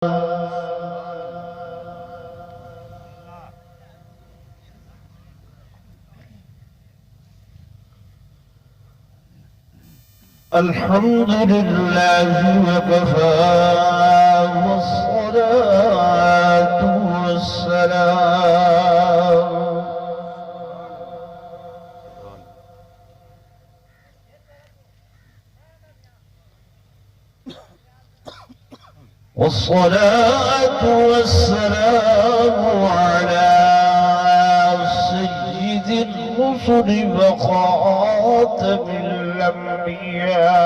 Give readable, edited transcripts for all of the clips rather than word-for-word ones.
الحمد لله وكفى والصلاة والسلام على سيد الرسل وخاتم الأنبياء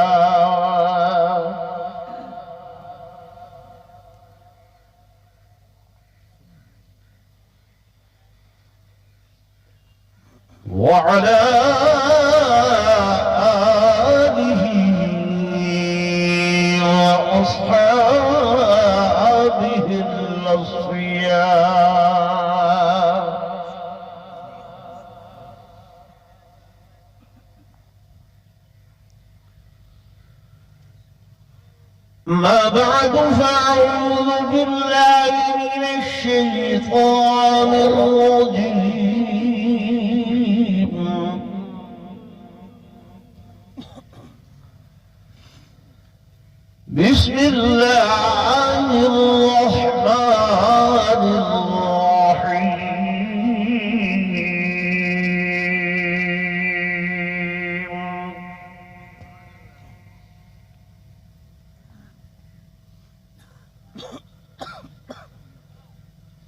وعلى آله وأصحابه الأصفياء. ما بعد فأعوذ بالله من الشيطان الرجيم. بسم الله الرحمن الرحيم.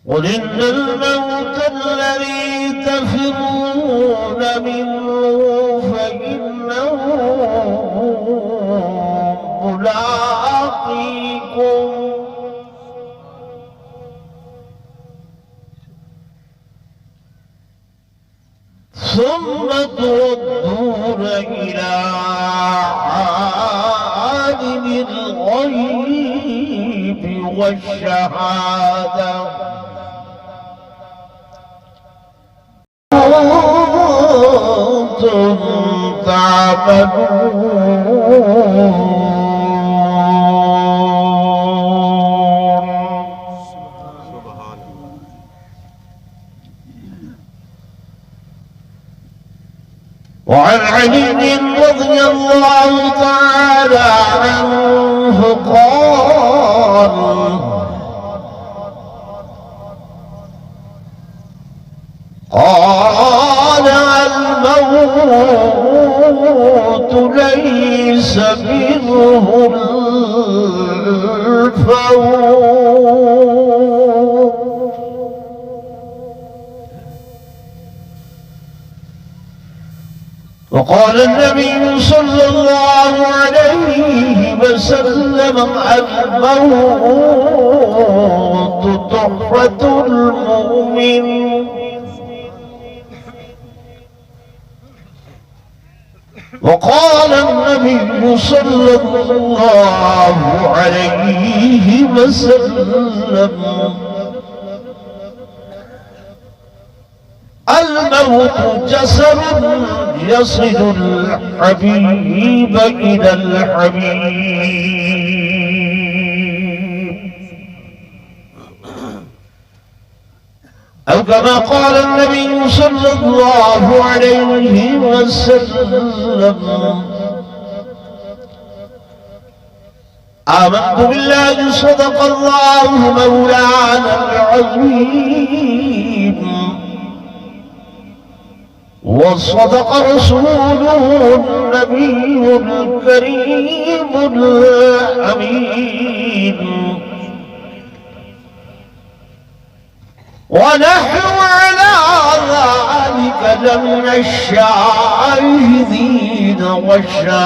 قل إن الموت الذي تفرون منه فإنه ملاقيكم ثم تردون إلى عالم الغيب والشهادة كنتم تعملون. وعن علي رضي الله تعالى عنه قال: الموت ليس منه الفوت وقال النبي صلى الله عليه وسلم: الموت تحفة المؤمن. وقال النبي صلى الله عليه وسلم: الموت جسر يصل الحبيب إلى الحبيب، أو كما قال النبي صلى الله عليه وسلم: آمنت بالله صدق الله مولانا العظيم، وصدق رسوله النبي الكريم الأمين، ونحن على ذلك لمن الشاهدين والشاكرين،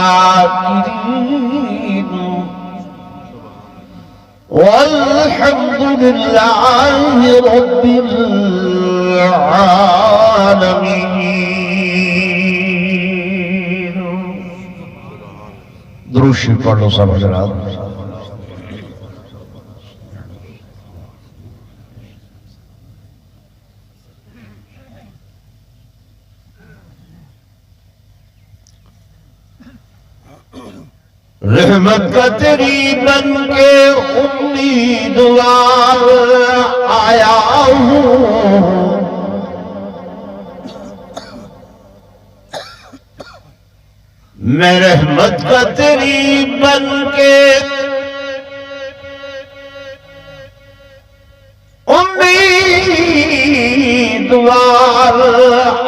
والحمد لله رب العالمين. درود شریف پڑھ لو سب حضرات. رحمت کا تیری بن کے امیدوار آیا ہوں، میں رحمت کا تیری بن کے امیدوار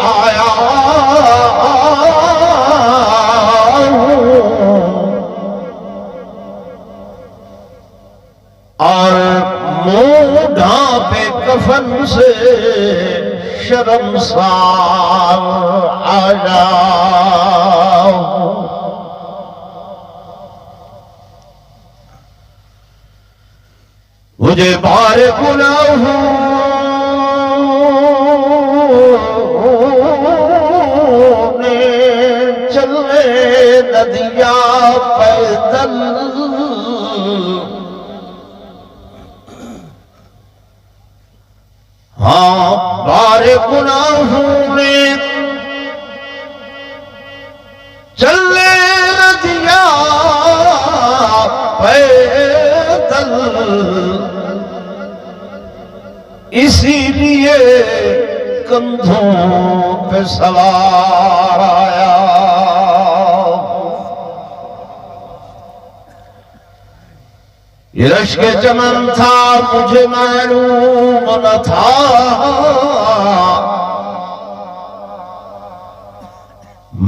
آیا اور منہ ڈھانپے کفن سے شرمسار آیا مجھے بار گناہوں نے چلنے نہ دیا پیدل، ہاں بار گناہوں نے چلنے نہ دیا پیدل، اسی لیے کندھوں پہ سوار آیا، یہ رشک چمن تھا مجھے معلوم نہ تھا،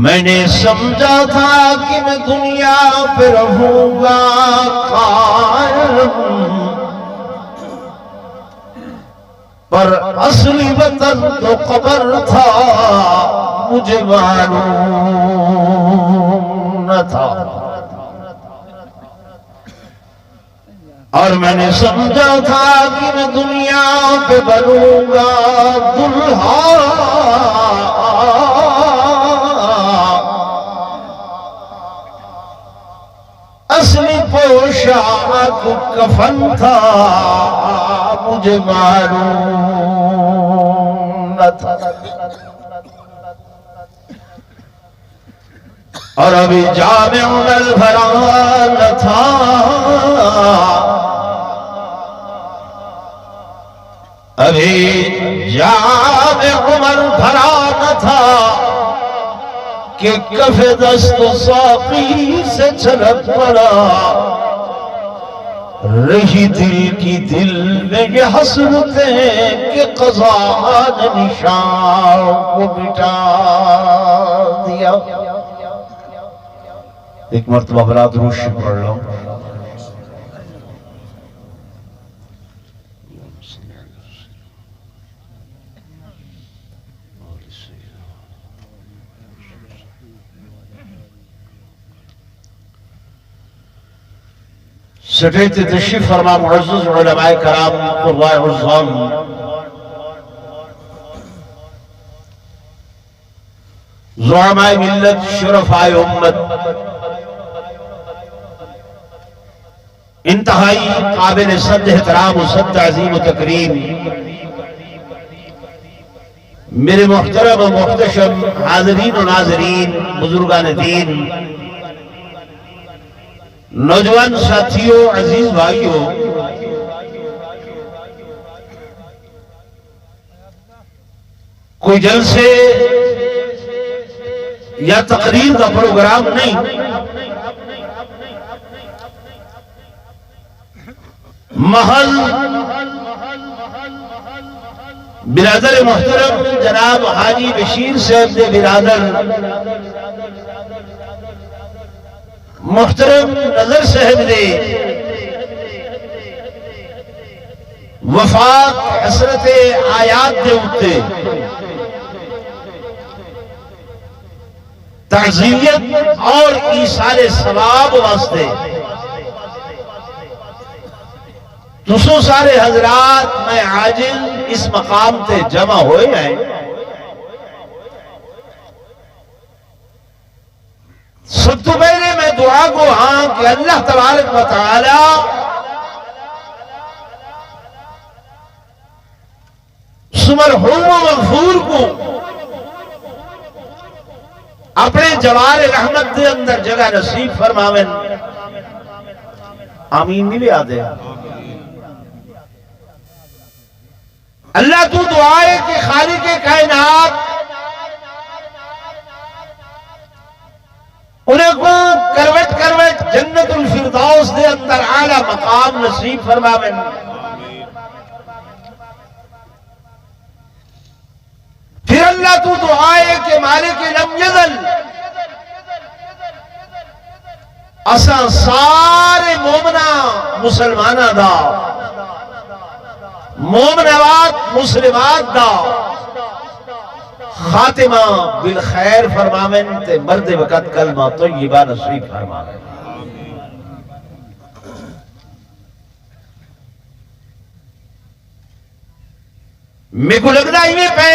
میں نے سمجھا تھا کہ میں دنیا پہ رہوں گا قائم، پر اصلی وطن تو قبر تھا مجھے معلوم نہ تھا، اور میں نے سمجھا تھا کہ میں دنیا پہ بنوں گا دلہا، اصلی پوشاک کفن تھا مجھے معلوم نہ تھا، اور ابھی جامع البھرا نہ تھا، ابھی جامع عمر بھرا نہ تھا کہ کف دست ساقی سے چھلک پڑا، رہی دل کی دل میں یہ حسرتیں کہ قضا نے نشان کو مٹا دیا۔ ایک مرتبہ بلا درود شریف پڑھ لو۔ سٹیت تشریف فرما معزز علماء کرام قرباء عظام، زعماء ملت، شرفاء امت، انتہائی قابل صد احترام و صد تعظیم و تکریم میرے محترم و محتشم حاضرین و ناظرین، بزرگان دین، نوجوان ساتھیوں، عزیز بھائیوں، کوئی جلسے یا تقریر کا پروگرام نہیں، محل برادر محترم جناب حاجی بشیر صاحب دے برادر محترم نظر صاحب دے وفات حسرت آیات دے اتے تعزیت اور ایصال ثواب واسطے تسو سارے حضرات میں عاجل اس مقام تے جمع ہوئے ہیں، سب تو پہلے میں دعا کو ہاں کہ اللہ تبارک و تعالی مرحوم و مغفور کو اپنے جوار رحمت دے اندر جگہ نصیب فرماویں، آمین نہیں بھی آتے اللہ تو دعائے کہ خالق کائنات انہیں کو کروٹ کروٹ جنت الفردوس دے اندر اعلیٰ مقام نصیب فرماویں پھر اللہ تو دعائے کہ مالک لم یزل اسا سارے مومنہ مسلمانہ دا مومنوات مسلمات دا خاتمہ بالخیر فرماویں تے مرد وقت کلمہ طیبہ نصیب فرماویں میں کو لگنا ہی میں پہ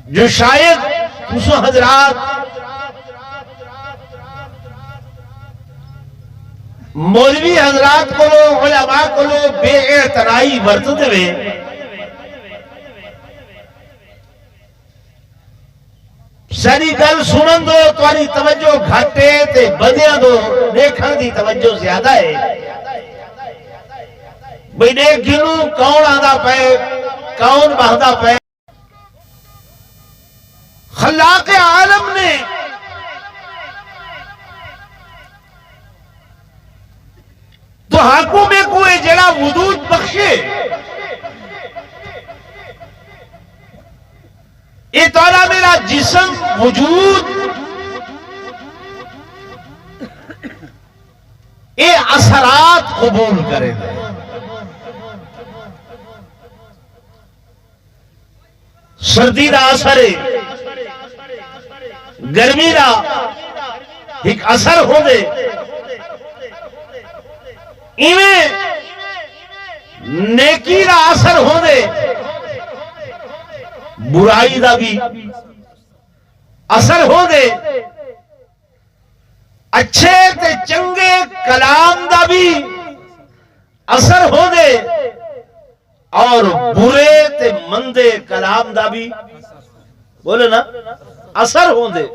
جو شاید خصوص حضرات مولوی حضرات کو علماء کو بے اعترائی ورطتے ہوئے ساری گل سنن دو تواری توجہ گھٹے تے بدیاں دو دیکھن دی توجہ زیادہ ہے بھئی دیکھ گنو کون آدھا پہ کون بہدہ پہ خلاق عالم نے تو حقوں میں کوئی جڑا وجود بخشے اے تولا میرا جسم وجود اے اثرات قبول کرے دے سردی دا اثر ہے گرمی دا ایک اثر ہو دے ایویں نیکی دا اثر ہو دے برائی دا بھی اثر ہو دے اچھے تے چنگے کلام دا بھی اثر ہو دے اور برے تے مندے کلام دا بھی بولے نا اثر ہو دے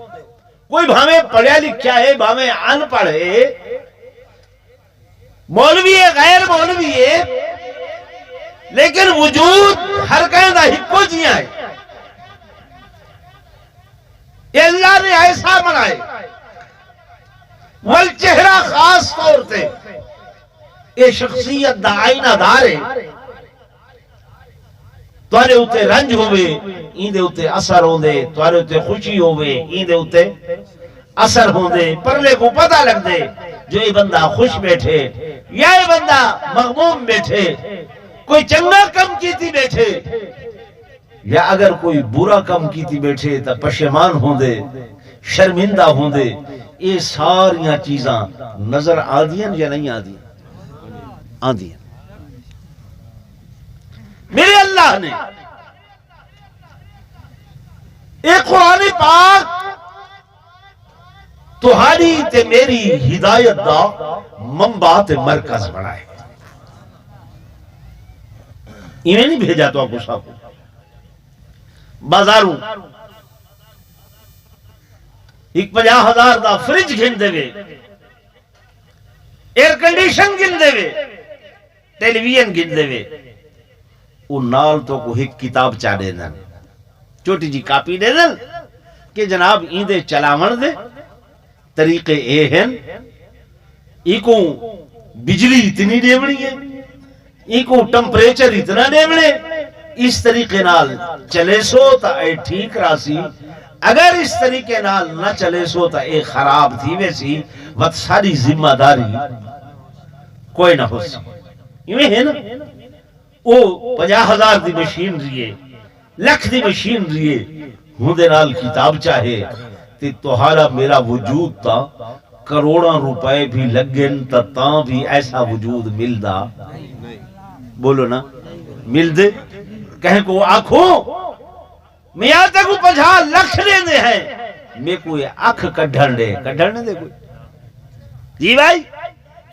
کوئی بھامیں پڑھیا لکھیا ہے بھامیں ان پڑھے مولوی ہے غیر مولوی ہے لیکن وجود ہر کہیں دا ہکو جیاں ہے یہ اللہ نے ایسا منائے والچہرہ خاص طور تے یہ شخصیت دا آئینہ دارے توارے ہوتے رنج ہوئے ایندے ہوتے اثر ہوندے توارے ہوتے خوشی ہوئے ایندے ہوتے اثر ہوندے پرلے کو پتہ لگ دے جو یہ بندہ خوش بیٹھے یا یہ بندہ مغموم بیٹھے کوئی چنگا کم کیتی بیٹھے یا اگر کوئی برا کم کیتی بیٹھے تا پشیمان ہوندے شرمندہ ہوندے یہ ساریاں چیزاں نظر آدیاں یا نہیں آدیاں آدیاں میرے اللہ نے ایک قرآن پاک تہاری تے میری ہدایت دا منبع تے مرکز بنائے انہیں نہیں بھیجا تو آپ کو صاحب بازاروں ایک 50,000 دا فریج گھن دے وے ایئر کنڈیشن گھن دے وے ٹیلی ویژن گھن دے وے ان نال تو کو ایک کتاب چاہ دے دن چھوٹی جی کاپی دے دن کہ جناب این دے چلاون دے طریقے اے ہیں ایکو بجلی اتنی دیوڑی ہے ایکو ٹمپریچر اتنا دیوڑے اس طریقے نال چلے سو تا اے ٹھیک راسی اگر اس طریقے نال نہ چلے سو تا اے خراب تھی ویسی وقت ساری ذمہ داری کوئی نہ ہو سی یہ ہے نا او 50,000 دی مشین رہیے لکھ دی مشین رہیے ہوں دے نال کتاب چاہے تے توہارا میرا وجود تا کروڑاں روپے بھی لگن تا بھی ایسا وجود مل دا بولو نا مل دے کہیں کو آنکھوں میں یہاں تک 50 لکھ لینے ہیں میں کوئی آنکھ کڈھن دے کوئی جی بھائی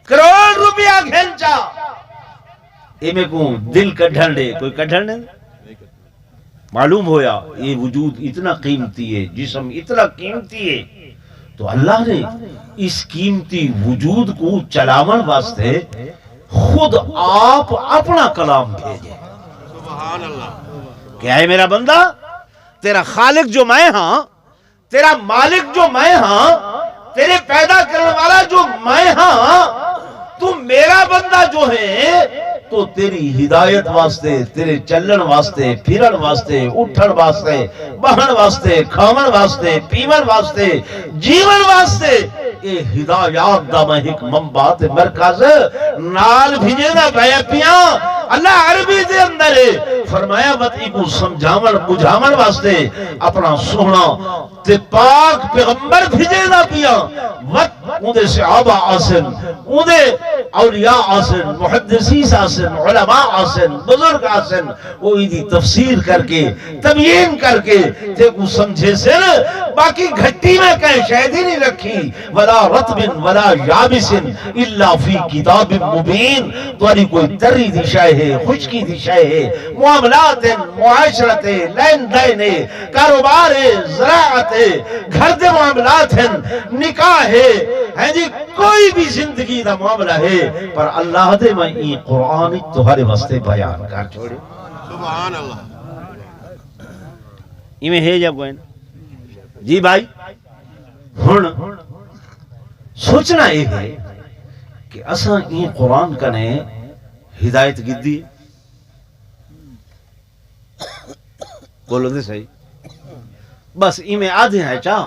کروڑ روپیہ کھینچا اے میں کو دل کڈھن دے کوئی کڈھن دے معلوم ہویا یہ وجود اتنا قیمتی ہے جسم اتنا قیمتی ہے تو اللہ نے اس قیمتی وجود کو چلاون واسطے خود آپ اپنا کلام بھیجے. سبحان اللہ. کیا ہے میرا بندہ، تیرا خالق جو میں ہاں، تیرا مالک جو میں ہاں، تیرے پیدا کرنے والا جو میں ہاں، تو میرا بندہ جو ہے تو تیری ہدایت واسطے، تیرے چلن واسطے، پھرن واسطے، اٹھن واسطے، بہن واسطے، کھاون واسطے، پیون واسطے، جیون واسطے اے ہدایات دا میں ایک منبع تے مرکز نال بھیجے دا بھیا پیاں. اللہ عربی دے اندر فرمایا مت کو سمجھاون بجھاون واسطے اپنا سونا تے پاک پیغمبر بھیجے دا پیاں. وقت اندے صحابہ آسن، اندے اولیاء آسن، محدثین آسن، علماء آسن، بزرگ آسن، وہ ایدی تفسیر کر کے تبیین کر کے تے کو سمجھے سن. باقی گھٹی میں کہیں شہدی نہیں رکھی، ولا رطب ولا یابس الا فی کتاب مبین. تواری کوئی تری دی شاہ ہے، خشکی دی شاہ ہے، معاملات، معاشرت، لین دین، کاروبار، زراعت، گھر دے معاملات ہیں، نکاح ہے جی، کوئی بھی زندگی دا معاملہ ہے، پر اللہ دے میں یہ قرآن تمہارے واسطے بیان کر چھوڑے. سبحان اللہ. یہ میں ہے جب کوئی جی بھائی ہن سوچنا یہ ہے کہ اساں یہ قرآن کنے ہدایت گدی بولو دے صحیح بس یہ میں آدھے ہیں چاہ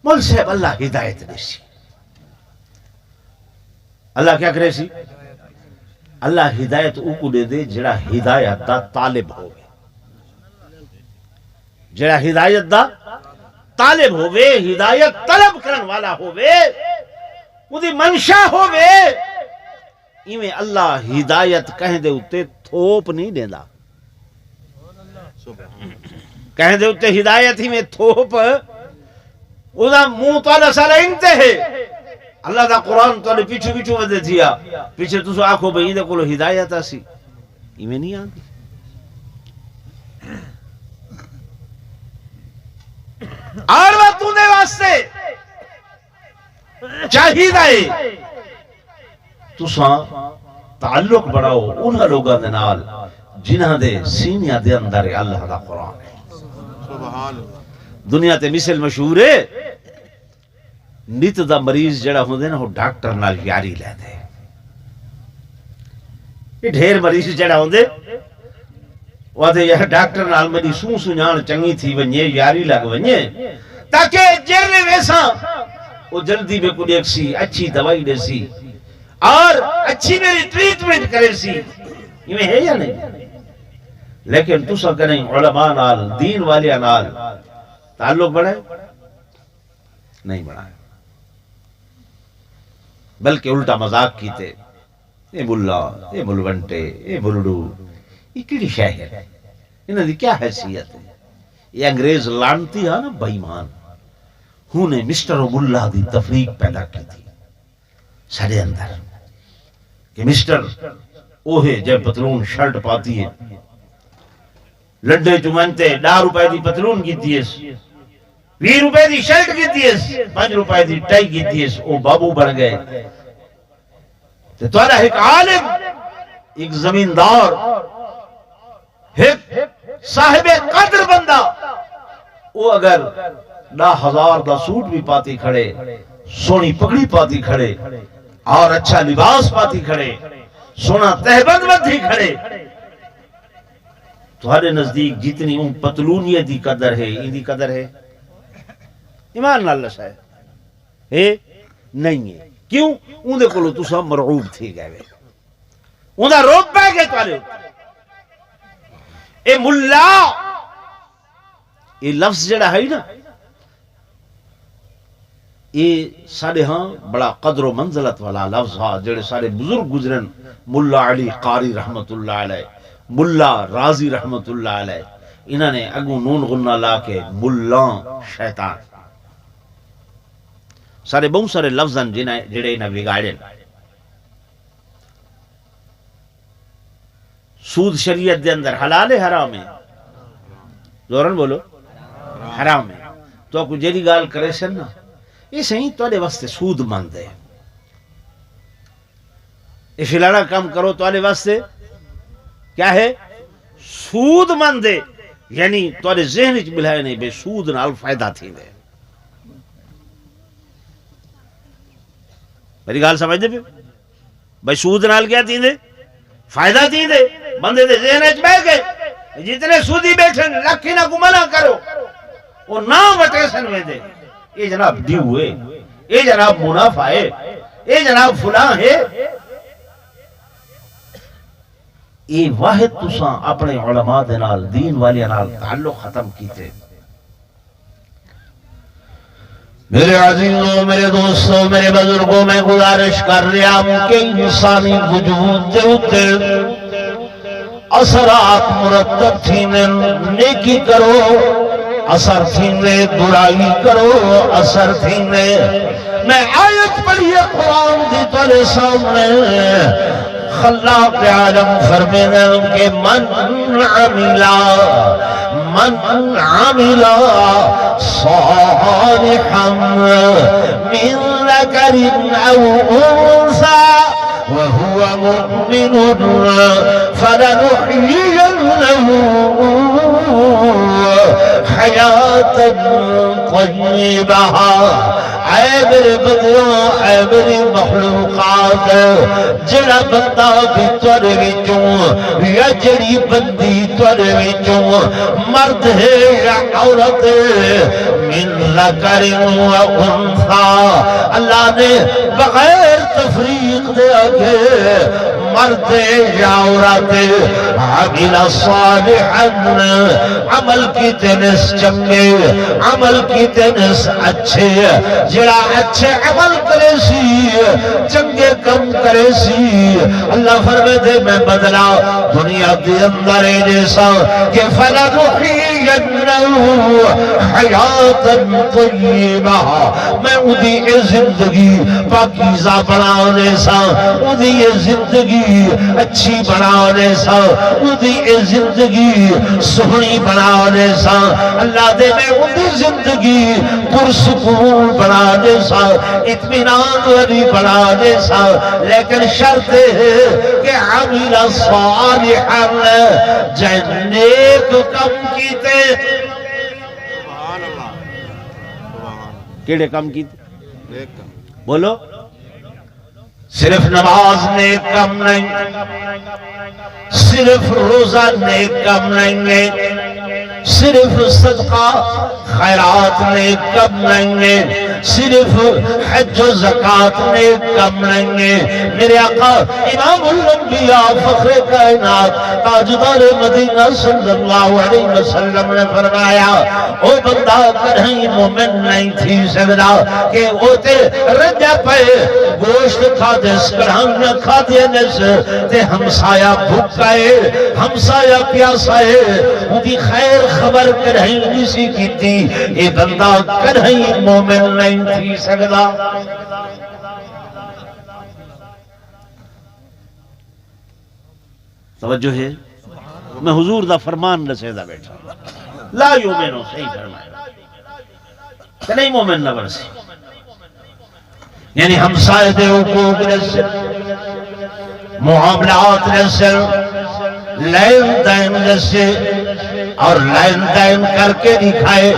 مول صاحب اللہ ہدایت دے سی. اللہ کیا کرے سی؟ اللہ ہدایت اوکو دے دے جڑا ہدایت دا طالب ہوئے، جڑا ہدایت دا طالب ہوئے، ہدایت طلب کرن والا ہوئے، وہ دی منشا ہوئے. ایویں اللہ ہدایت کہیں دے اتے تھوپ نہیں دینا. کہیں دے اتے ہدایت ہی میں تھوپ او دا منہ توالا سالہ انتے ہے. اللہ دا قرآن توالا پیچھو پیچھو ودے دیا، پیچھے تو سو آنکھو بھئی دے کولو ہدایت آسی. ایویں نہیں آنگی. اور وہ تو دے واسطے چاہی دائے تو ساں تعلق بڑھاؤ انہا لوگاں دے نال جنہاں دے سینیاں دے اندر اللہ دا قرآن ہے. سبحان. دنیا تے مثل مشہور ہے، نیت دا مریض جڑا ہوندے نا وہ ڈاکٹر نال یاری لے دے. یہ ڈھیر مریض جڑا ہوندے وہ دے یہ ڈاکٹر نال میری سوں سنجان چنگی تھی ونجے یاری لگ ونجے تاکہ جرنے ویسا وہ جلدی میں کوئی ایک سی اچھی دوائی دے سی اور اچھی میری ٹریٹمنٹ کرے سی. یہ ہے یا نہیں؟ لیکن تو سا کریں علماء نال دین والے نال تعلق بڑھائے نہیں بڑھائے، بلکہ الٹا مذاق کیتے. اے ملا، اے ملونٹے، اے ملڑو، یہ کیڑی شے ہے؟ انہاں دی کیا حیثیت ہے؟ یہ انگریز لانتی ہے نا بےمان، ہوں نے مسٹر و ملا دی تفریق پیدا کی تھی سارے اندر کہ مسٹر اوہے جب پتلون شرٹ پاتی ہے لڈے چمنتے 10 روپے دی پتلون کیتی ہے، 20 روپے دی شرٹ کیتی ہے، 5 روپے دی ٹائی کیتی ہے، او بابو بن گئے. تو تارا ایک عالم، ایک زمیندار، ایک صاحب قدر بندہ، وہ اگر 10,000 دا سوٹ بھی پاتی کھڑے، سونی پگڑی پاتی کھڑے اور اچھا لباس پاتی کھڑے، سونا تہبند بدھی کھڑے، تمہارے نزدیک جتنی ان پتلونیت دی قدر ہے ان دی قدر ہے؟ ایمان اللہ ہے نہیں ہے. کیوں؟ ان دے کولو تساں مرعوب تھی گئے، ان دا روب پہ گئے توالے. اے ملا یہ لفظ جڑا ہے نا یہ سارے ہاں بڑا قدر و منزلت والا لفظ ہاں جڑے سارے بزرگ گزرن. ملا علی قاری رحمت اللہ علیہ، ملا رازی رحمت اللہ علیہ، انہوں نے اگو نون غنہ لا کے ملان شیطان سارے بہت سارے لفظاں جڑے انہیں بگاڑے. سود شریعت دے اندر حلال ہے حرام ہے؟ زورن بولو حرام ہے. تو آپ کو جیلی گال کرے سن نا یہ صحیح تھوڑے واسطے سود مند ہے، یہ فلانا کام کرو تھوڑے واسطے کیا ہے، سود مند ہے، یعنی تھوڑے ذہن چ ملائے نہیں بے سود نال فائدہ تھی دے. میری گال سمجھتے پہ بھائی سود نال کیا تھی دے، فائدہ تھی دے. بندے دے ذہن چ بیٹھ گئے جتنے سودی بیٹھے لکھی نہ کو منع کرو وہ نہ وٹے سن میں دے. یہ جناب ڈیو ہے، یہ جناب منافع ہے، یہ جناب فلاں ہے. یہ واحد تساں اپنے علماء دے نال دین والیاں نال تعلق ختم کیتے. میرے عزیزوں، میرے دوستوں، میرے بزرگوں، میں گزارش کر رہا ہوں کہ انسانی وجود دے اوتے اثرات مرتب تھیندے. نیکی کرو اثر تھیندے، برائی کرو اثر تھیندے. میں آیت پڑھی ہے قرآن دی تیرے سامنے. خلاق عالم فرمیدن کہ من عمل صالحا من ذکر او انثى وهو مؤمن فلنحيينه حياة طيبة. اے میرے بندیوں، اے میری مخلوقات، جڑا بندہ بھی تیرے وچوں یا جڑی بندی تیرے وچوں مرد ہے یا عورت ہے، من ذکر و انثی، اللہ نے بغیر تفریق دے آگے مرد یا عورت عمل صالحا، عمل کی تنس چنگے، عمل کی تنس اچھے، جڑا اچھے عمل کرے سی، چنگے کم کرے سی، اللہ فرمے دے میں بدلا دنیا دے اندر جیسا کہ فَلَنُحْيِيَنَّهُ حَيَاةً طَيِّبَةً، میں ادھی زندگی پاکیزہ بنانے سا، ادھی زندگی اچھی بنانے سا، ادھی زندگی سہنی بنانے سا. اللہ دے میں ادھی زندگی پرسکون بنانے سا، اطمینان والی بنانے سا. لیکن شرط ہے کہ عمل صالحا، جن نیک کم کیتے. سبحان اللہ، سبحان کیڑے کم کیتے اللہ. بولو. صرف نماز نیک کم نہیں، صرف روزہ نیک کم نہیں، صرف صدقہ خیرات نیک کم نہیں، صرف حج و زکاة نیک کم نہیں. میرے آقا امام الانبیاء فخر کائنات تاجدار مدینہ صلی اللہ علیہ وسلم نے فرمایا او بندہ کرہیں مومن نہیں تھی سکتا کہ وہ تے رجا پہ گوشت کھا دس کرہم نہ کھا دینس تے ہمسایا بھکائے، ہمسایا پیاسائے، اُنہی خیر خبر کرہیں کسی کی تھی. یہ بندہ کرہیں مومن نہیں تھی سکتا. توجہ ہے، میں حضور دا فرمان رسیدہ بیٹھا لا یومنو، صحیح فرمایا کہ نہیں مومن نہ برسی. یعنی ہمسائے دے حقوق رسل، معاملات رسل، لین دین رسل، اور لین دین کر کے دکھائے،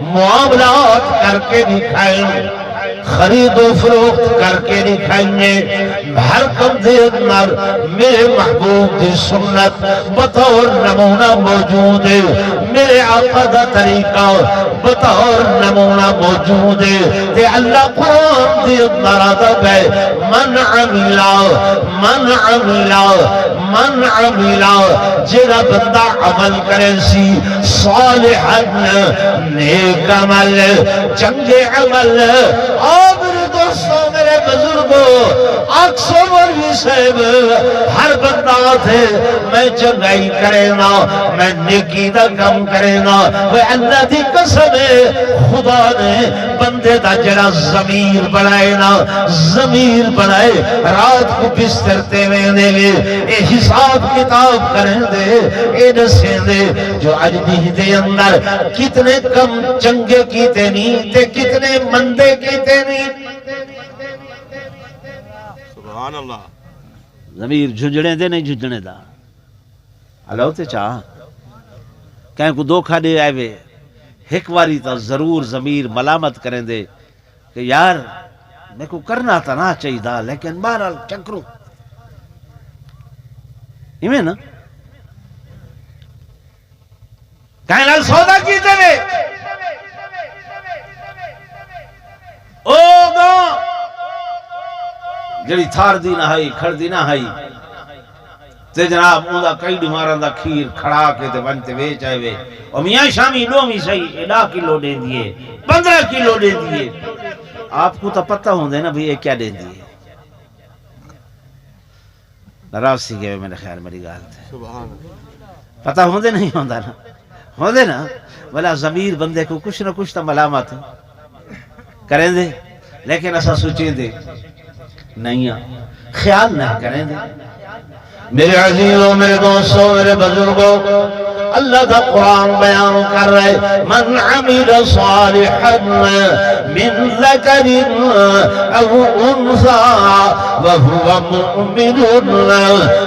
معاملات کر کے دکھائے، خرید و فروخت کر کے دکھائیں. ہر کم دے اندر میرے محبوب دی سنت بطور نمونہ موجود ہے، میرے آقا دا طریقہ بطور نمونہ موجود ہے. تے اللہ قرآن دی اندر عدب ہے من عملہ، جڑا بندہ عمل کرے سی صالحا، نیک عمل، چنگے عمل. میرے دوستوں، میرے بزرگوں، اکثر صاحب ہر بندہ تھے میں چنگائی کرے نا میں نیکی دا کم کرے نا وہ اللہ دی قسم ہے خدا نے بندے دا جڑا ضمیر بنائے نا ضمیر بنائے رات کو بستر تے ویندے وے اے حساب کتاب کریں دے اے دسیں دے جو اج دی دے اندر کتنے کم چنگے کیتے نہیں تے کتنے مندے کیتے نہیں سبحان اللہ ضمیر جھنجھنے دے نہیں جھنجھنے دا اللہ تے چاہ کہیں کو دھوکھا دے آئے وے ایک واری تا ضرور ضمیر ملامت کریں دے کہ یار میں کو کرنا تا نہ چاہیے دا لیکن بہرحال چکروں ہمیں نا کہیں لال سودا کیتے وے او گا جڑی تھار دی نہ ہائی کھڑ دی نہ ہائی تے جناب اوندا کئی ڈماران دا کھیر کھڑا کے تے بنتے ویچ آئے وے اور میاں شامی لو می صحیح 10 کلو دے دیئے 15 کلو دے دیئے آپ کو تا پتہ ہوں دے نا بھی یہ کیا دے دیئے نراز سی گئے میں نے خیال میری گال تھے سبحان اللہ پتہ ہوں دے نہیں ہوں نا ہوں دے نا بلا ضمیر بندے کو کچھ نہ کچھ تا ملامت کریں دے لیکن ایسا سوچیں دے نہیں خیال نہ کریں دے میرے عزیزوں میرے دوستوں میرے بزرگوں اللہ کا قرآن بیان کر رہے من عمل صالحا من ذکر او انثى وهو مؤمن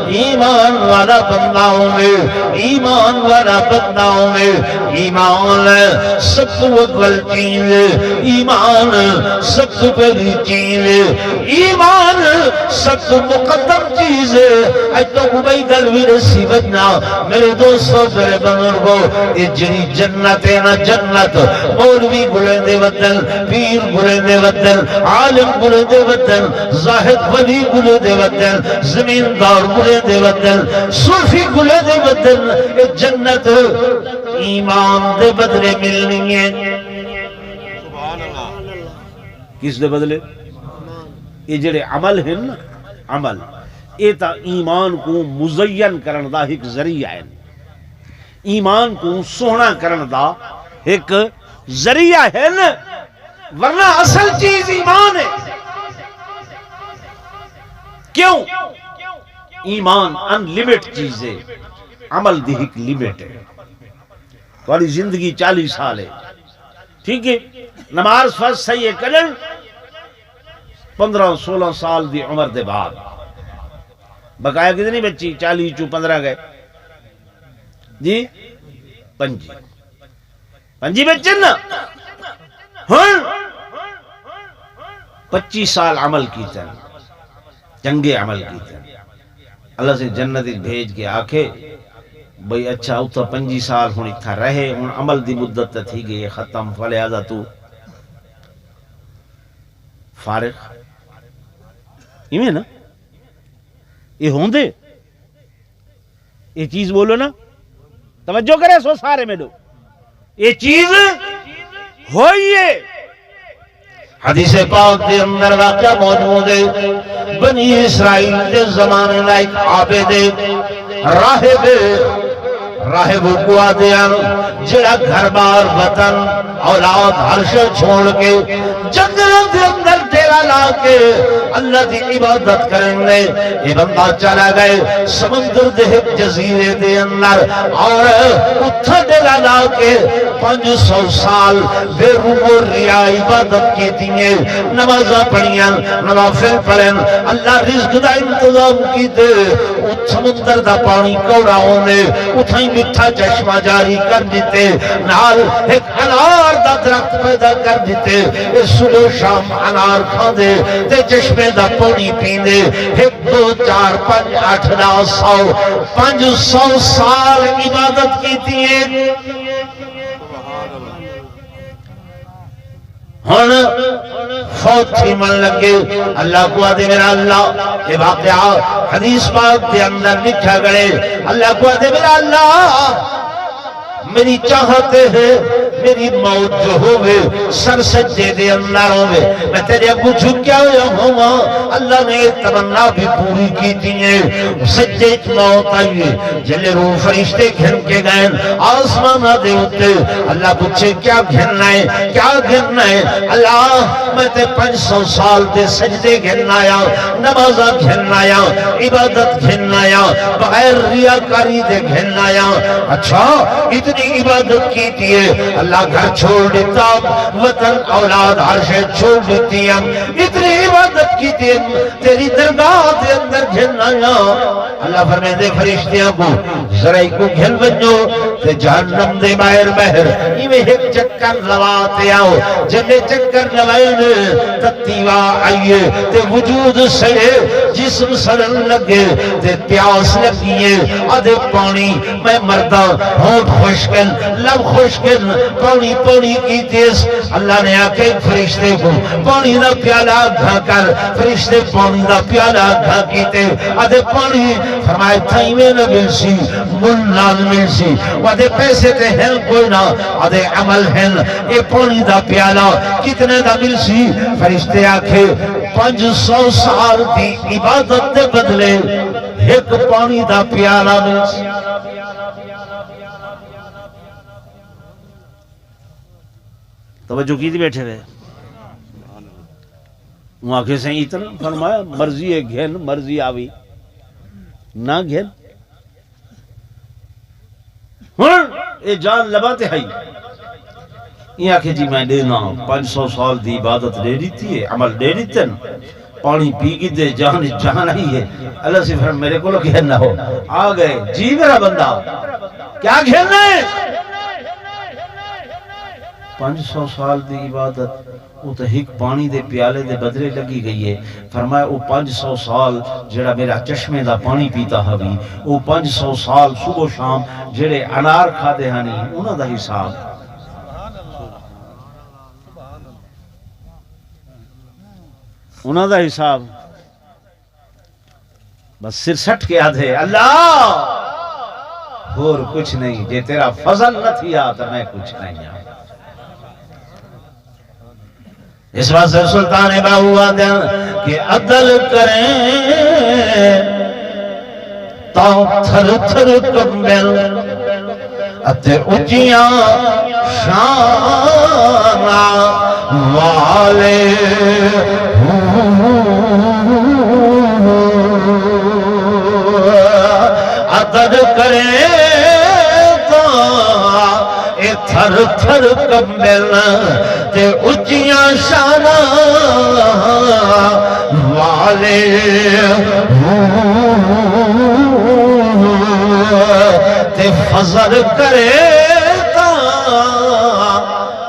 ایمان والا بنداؤں میں ایمان والا بنداؤں میں ایمان سب سے اول چیز ایمان سب سے پہلی چیز ایمان سب سے مقدم چیز ہے تو عبید الویرسی بجنا میرے دوستوں میرے بزرگوں یہ جنی جنت ہے نا جنت مولوی گلے دے بدل پیر گلے دے بدل عالم گلے دے بدل زاہد ولی گلے دے بدل زمیندار گلے دے بدل صوفی گلے دے بدل یہ جنت ایمان دے بدلے ملنی ہے سبحان اللہ کس دے بدلے یہ جڑے عمل ہیں نا عمل یہ تا ایمان کو مزین کرن دا ایک ذریعہ ہے ایمان کو سونا کرن دا ایک ذریعہ ہے نا ورنہ اصل چیز ایمان ہے کیوں ایمان ان لیمٹ چیز ہے عمل دی ایک لیمٹ ہے تمہاری زندگی 40 سال ہے ٹھیک ہے نماز فرض صحیح کرن 15-16 سال دی عمر دے بعد بقایا کتنی بچی 40 چو 15 گئے جی پنجی بچن نا ہن 25 سال عمل کیتا چنگے عمل کیتا اللہ سے جنت بھیج کے آکھے بھئی اچھا اتھا 25 سال ہونی تھا رہے ہن عمل دی مدت تھی گئی ختم فلہذا تو فارغ ایمیں نا یہ ہوں دے یہ چیز بولو نا توجہ کرے سو سارے میں دو یہ چیز ہوئیے حدیث پاک دے اندر واقعہ موجود ہے بنی اسرائیل دے زمانے لائک عابد راہب کو آدیان جڑا گھر بار وطن اولاد ہرش چھوڑ کے جنگلوں دے اندر ڈیرا لا کے اللہ دی عبادت کریں گے یہ بندہ چلا گئے سمندر دے جزیرے دے اندر اور اتھا ڈیرا لا کے 500 سال بے روح ریا عبادت کی دیئے نمازہ پڑھیاں نوافل پڑھیں اللہ رزق دا انتظام کی دے سمندر دا پانی کوڑا ہونے اتھائی مٹھا چشمہ جاری کر دیتے نال ایک انار دا درخت پیدا کر دیتے صبح شام انار کھا دے تے چشمے دا پانی پی دے 1 2 4 5 8 9 100 500 سال عبادت کی دیئے ہن فوت تھی من لگے اللہ کو آدھے میرا اللہ یہ واقعہ حدیث پاک دے اندر لکھا گئے اللہ کو آدھے میرا اللہ میری چاہتے ہیں میری موت جو ہوئے سر سجدے دے اندر ہوئے میں تیرے ابو جھکیا ہویا ہوا اللہ نے تمنا بھی پوری کی دیئے سجدے موت آئیے جلے روح فرشتے گھن کے گئے آسمانہ دے ہوتے اللہ پوچھے کیا گھننا ہے کیا گھننا ہے اللہ میں تے 500 سال دے سجدے گھننا یا نمازہ گھننا یا عبادت گھننا یا بغیر ریاکاری دے گھننا یا اچھا اتنی عبادت کی دیئے اللہ گھر چھوڑ دیتا وطن اولاد ہر شے چھوڑ دیتی ہیں اتنی عبادت کی دیئے تیری درگاہ دے اندر گھننا یا اللہ فرمائے دے فرشتیاں کو ذرائی کو گھن بنجو تے جہنم دے باہر بہر ایویں ایک چکر لواتے آؤ جلے چکر لوائے تتیوہ آئیے تے وجود سڑے جسم سڑن لگے تے پیاس لگیے آدھے پانی میں مردہ ہونٹ خوشکن لب خوشکن پانی پانی کی تیز اللہ نے آکے فرشتے کو پانی دا پیالہ گھا کر فرشتے پانی دا پیالہ گھا کیتے آدھے پانی فرمائے تھائی میں نہ مل سی مل نال مل سی آدھے پیسے تے ہیں کوئی نہ آدھے عمل ہیں اے پانی دا پیالہ کتنے دا مل سی فرشتے آکے 500 سال دی عبادت دے بدلے ایک پانی دا پیالہ مل سی توجہ کی تھی بیٹھے ہوئے وہاں کے سے اتنا فرمایا مرضی ہے گھن مرضی آوی نہ گھن اے جان لباتے ہیں یہ آکھے جی میں دینا 500 سال دی عبادت دے دیتی ہے عمل دے دیتے ہیں پانی پی کی دے جہاں ہی ہے اللہ سے فرم میرے کو لو گھننا ہو آ گئے جی میرا بندہ کیا گھننا ہے 500 سال دی عبادت وہ تو ایک پانی دے پیالے دے بدلے لگی گئی ہے فرمایا وہ 500 سال جڑا میرا چشمے دا پانی پیتا ہوئی وہ 500 سال صبح و شام جڑے انار کھا دے ہانی انہاں دا حساب انہاں دا حساب بس سر سٹ کے آدھے اللہ اور کچھ نہیں جے تیرا فضل نہ تھیا تو میں کچھ نہیں آؤں اس وقت سلطان باہو آدھیں کہ عدل کریں تا تھر تھر کمبل اتے اچیاں شانا والے عدل کریں تھر تھر کمبل تے اچیاں شانہ والے تے فضل کرے تا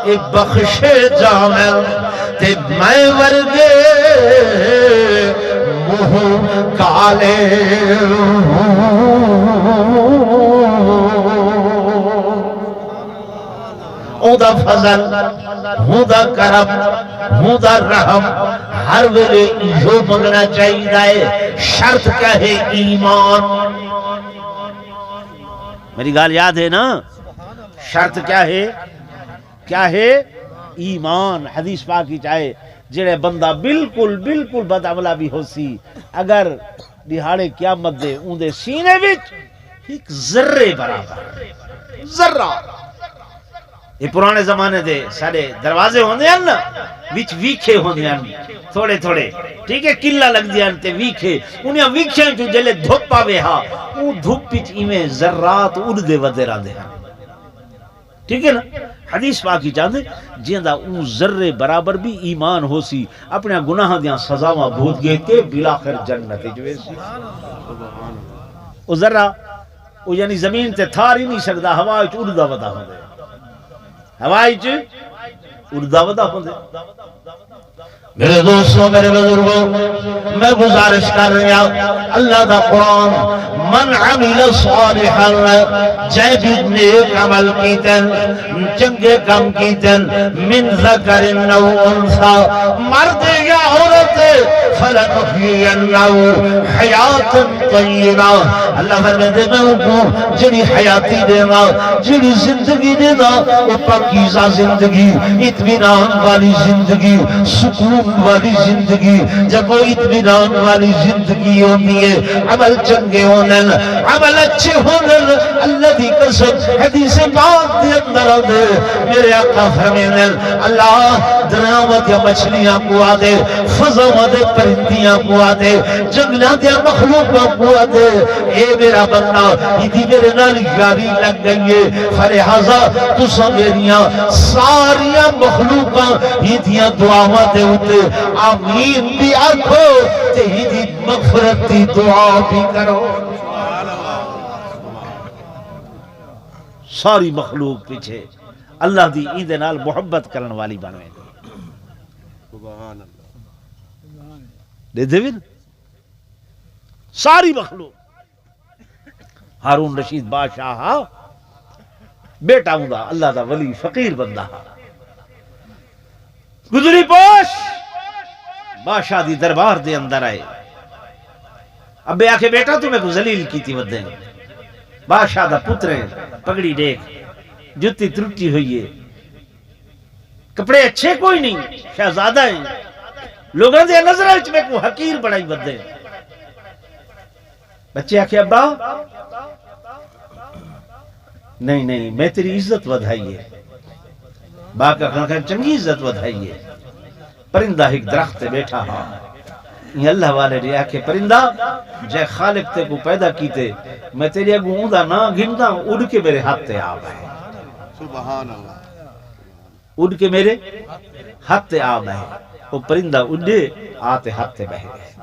اے بخشے جامل تے میں ورگے منہ کالے دا فضل ہوں دا کرم ہوں دا رحم ہر ویلے جو منگنا چاہیے شرط کیا ہے ایمان میری گال یاد ہے نا شرط کیا ہے ایمان حدیث پاکی چاہے جڑے بندہ بالکل بدعملہ بھی ہو سی اگر دہاڑے قیامت دے اون دے سینے وچ ایک ذرے برابر ذرہ یہ پرانے زمانے دے سارے دروازے ہوندے ہیں نا وچ ویکھے ہوندے ہیں تھوڑے ٹھیک ہے قلہ لگ دیاں تے ویکھے انہاں ویکھیاں جو جلے دھوپ آوے ہا او دھوپ وچ ایویں ذرات اڑدے ودے رہندے ہیں ٹھیک ہے نا حدیث پاکی چاہندے جیندا او ذرے برابر بھی ایمان ہو سی اپنے گناہاں دیاں سزاواں بھوت گئے تے بالآخر جنت وچ ویسی او ذرہ او یعنی زمین تے تھار ہی نہیں سکدا ہوا وچ اڑدا ودا ہوندا ہوائی چ اڑدا ودا ہوندے میرے دوستوں میرے بزرگوں میں گزارش کر رہا اللہ دا قرآن من عمل صالحا جے بھی نیک عمل کیتن چنگے کام کیتن من ذکر او انثى مرد یا عورت فلنحيينه حیات طیبہ اللہ فرماتے میں ان کو جڑی حیاتی دینا جڑی زندگی دینا وہ پاکیزہ زندگی اطمینان والی زندگی سکون والی زندگی جب وہ اطمینان والی زندگی ہوتی ہے عمل چنگے ہونے عمل اچھے ہونے اللہ دی قسم حدیث پاک دے اندر آدھے میرے آقا فرمینے اللہ دریاوت یا مچھلیاں کو آدھے فضاوت دے پرندیاں کو آدھے جنگلات یا مخلوقوں کو آدھے اے میرا بندہ یہ میرے نال یاری لگ گئی ہے فلہذا تو سمیریاں ساریاں مخلوقاں یہ دعاواں دے ہوتے آمین بھی آکھو تہیدی مغفرت دی دعا بھی کرو ساری مخلوق پیچھے اللہ دی ایندے نال محبت کرن والی بنوے سبحان اللہ دے دیوین ساری مخلوق ہارون رشید بادشاہ بیٹا ہوں دا اللہ دا ولی فقیر بندہ گزری پوش بادشاہ دی دربار دے اندر آئے ابے آکھے بیٹا تمہیں کو ذلیل کی تھی ودیں بادشاہ دا پترے پگڑی دیکھ جتی ترٹی ہوئی ہے کپڑے اچھے کوئی نہیں شہزادہ ہیں لوگوں دے نظر اچھ میں کو حقیر بڑائی ودیں بچے آکھے ابا نہیں میں تیری عزت ودھائی ہے باقا کھانا چنگی عزت ودھائی ہے پرندہ ایک درخت بیٹھا ہاں یہ اللہ والے ریا کہ پرندہ جے خالق تے کو پیدا کیتے میں تیری اگو اوندا نہ گھندا اڑ کے میرے ہاتھ تے آ بہے سبحان اللہ اڑ کے میرے ہاتھ تے آ بہے وہ پرندہ اڑے آتے ہاتھ تے بہے گئے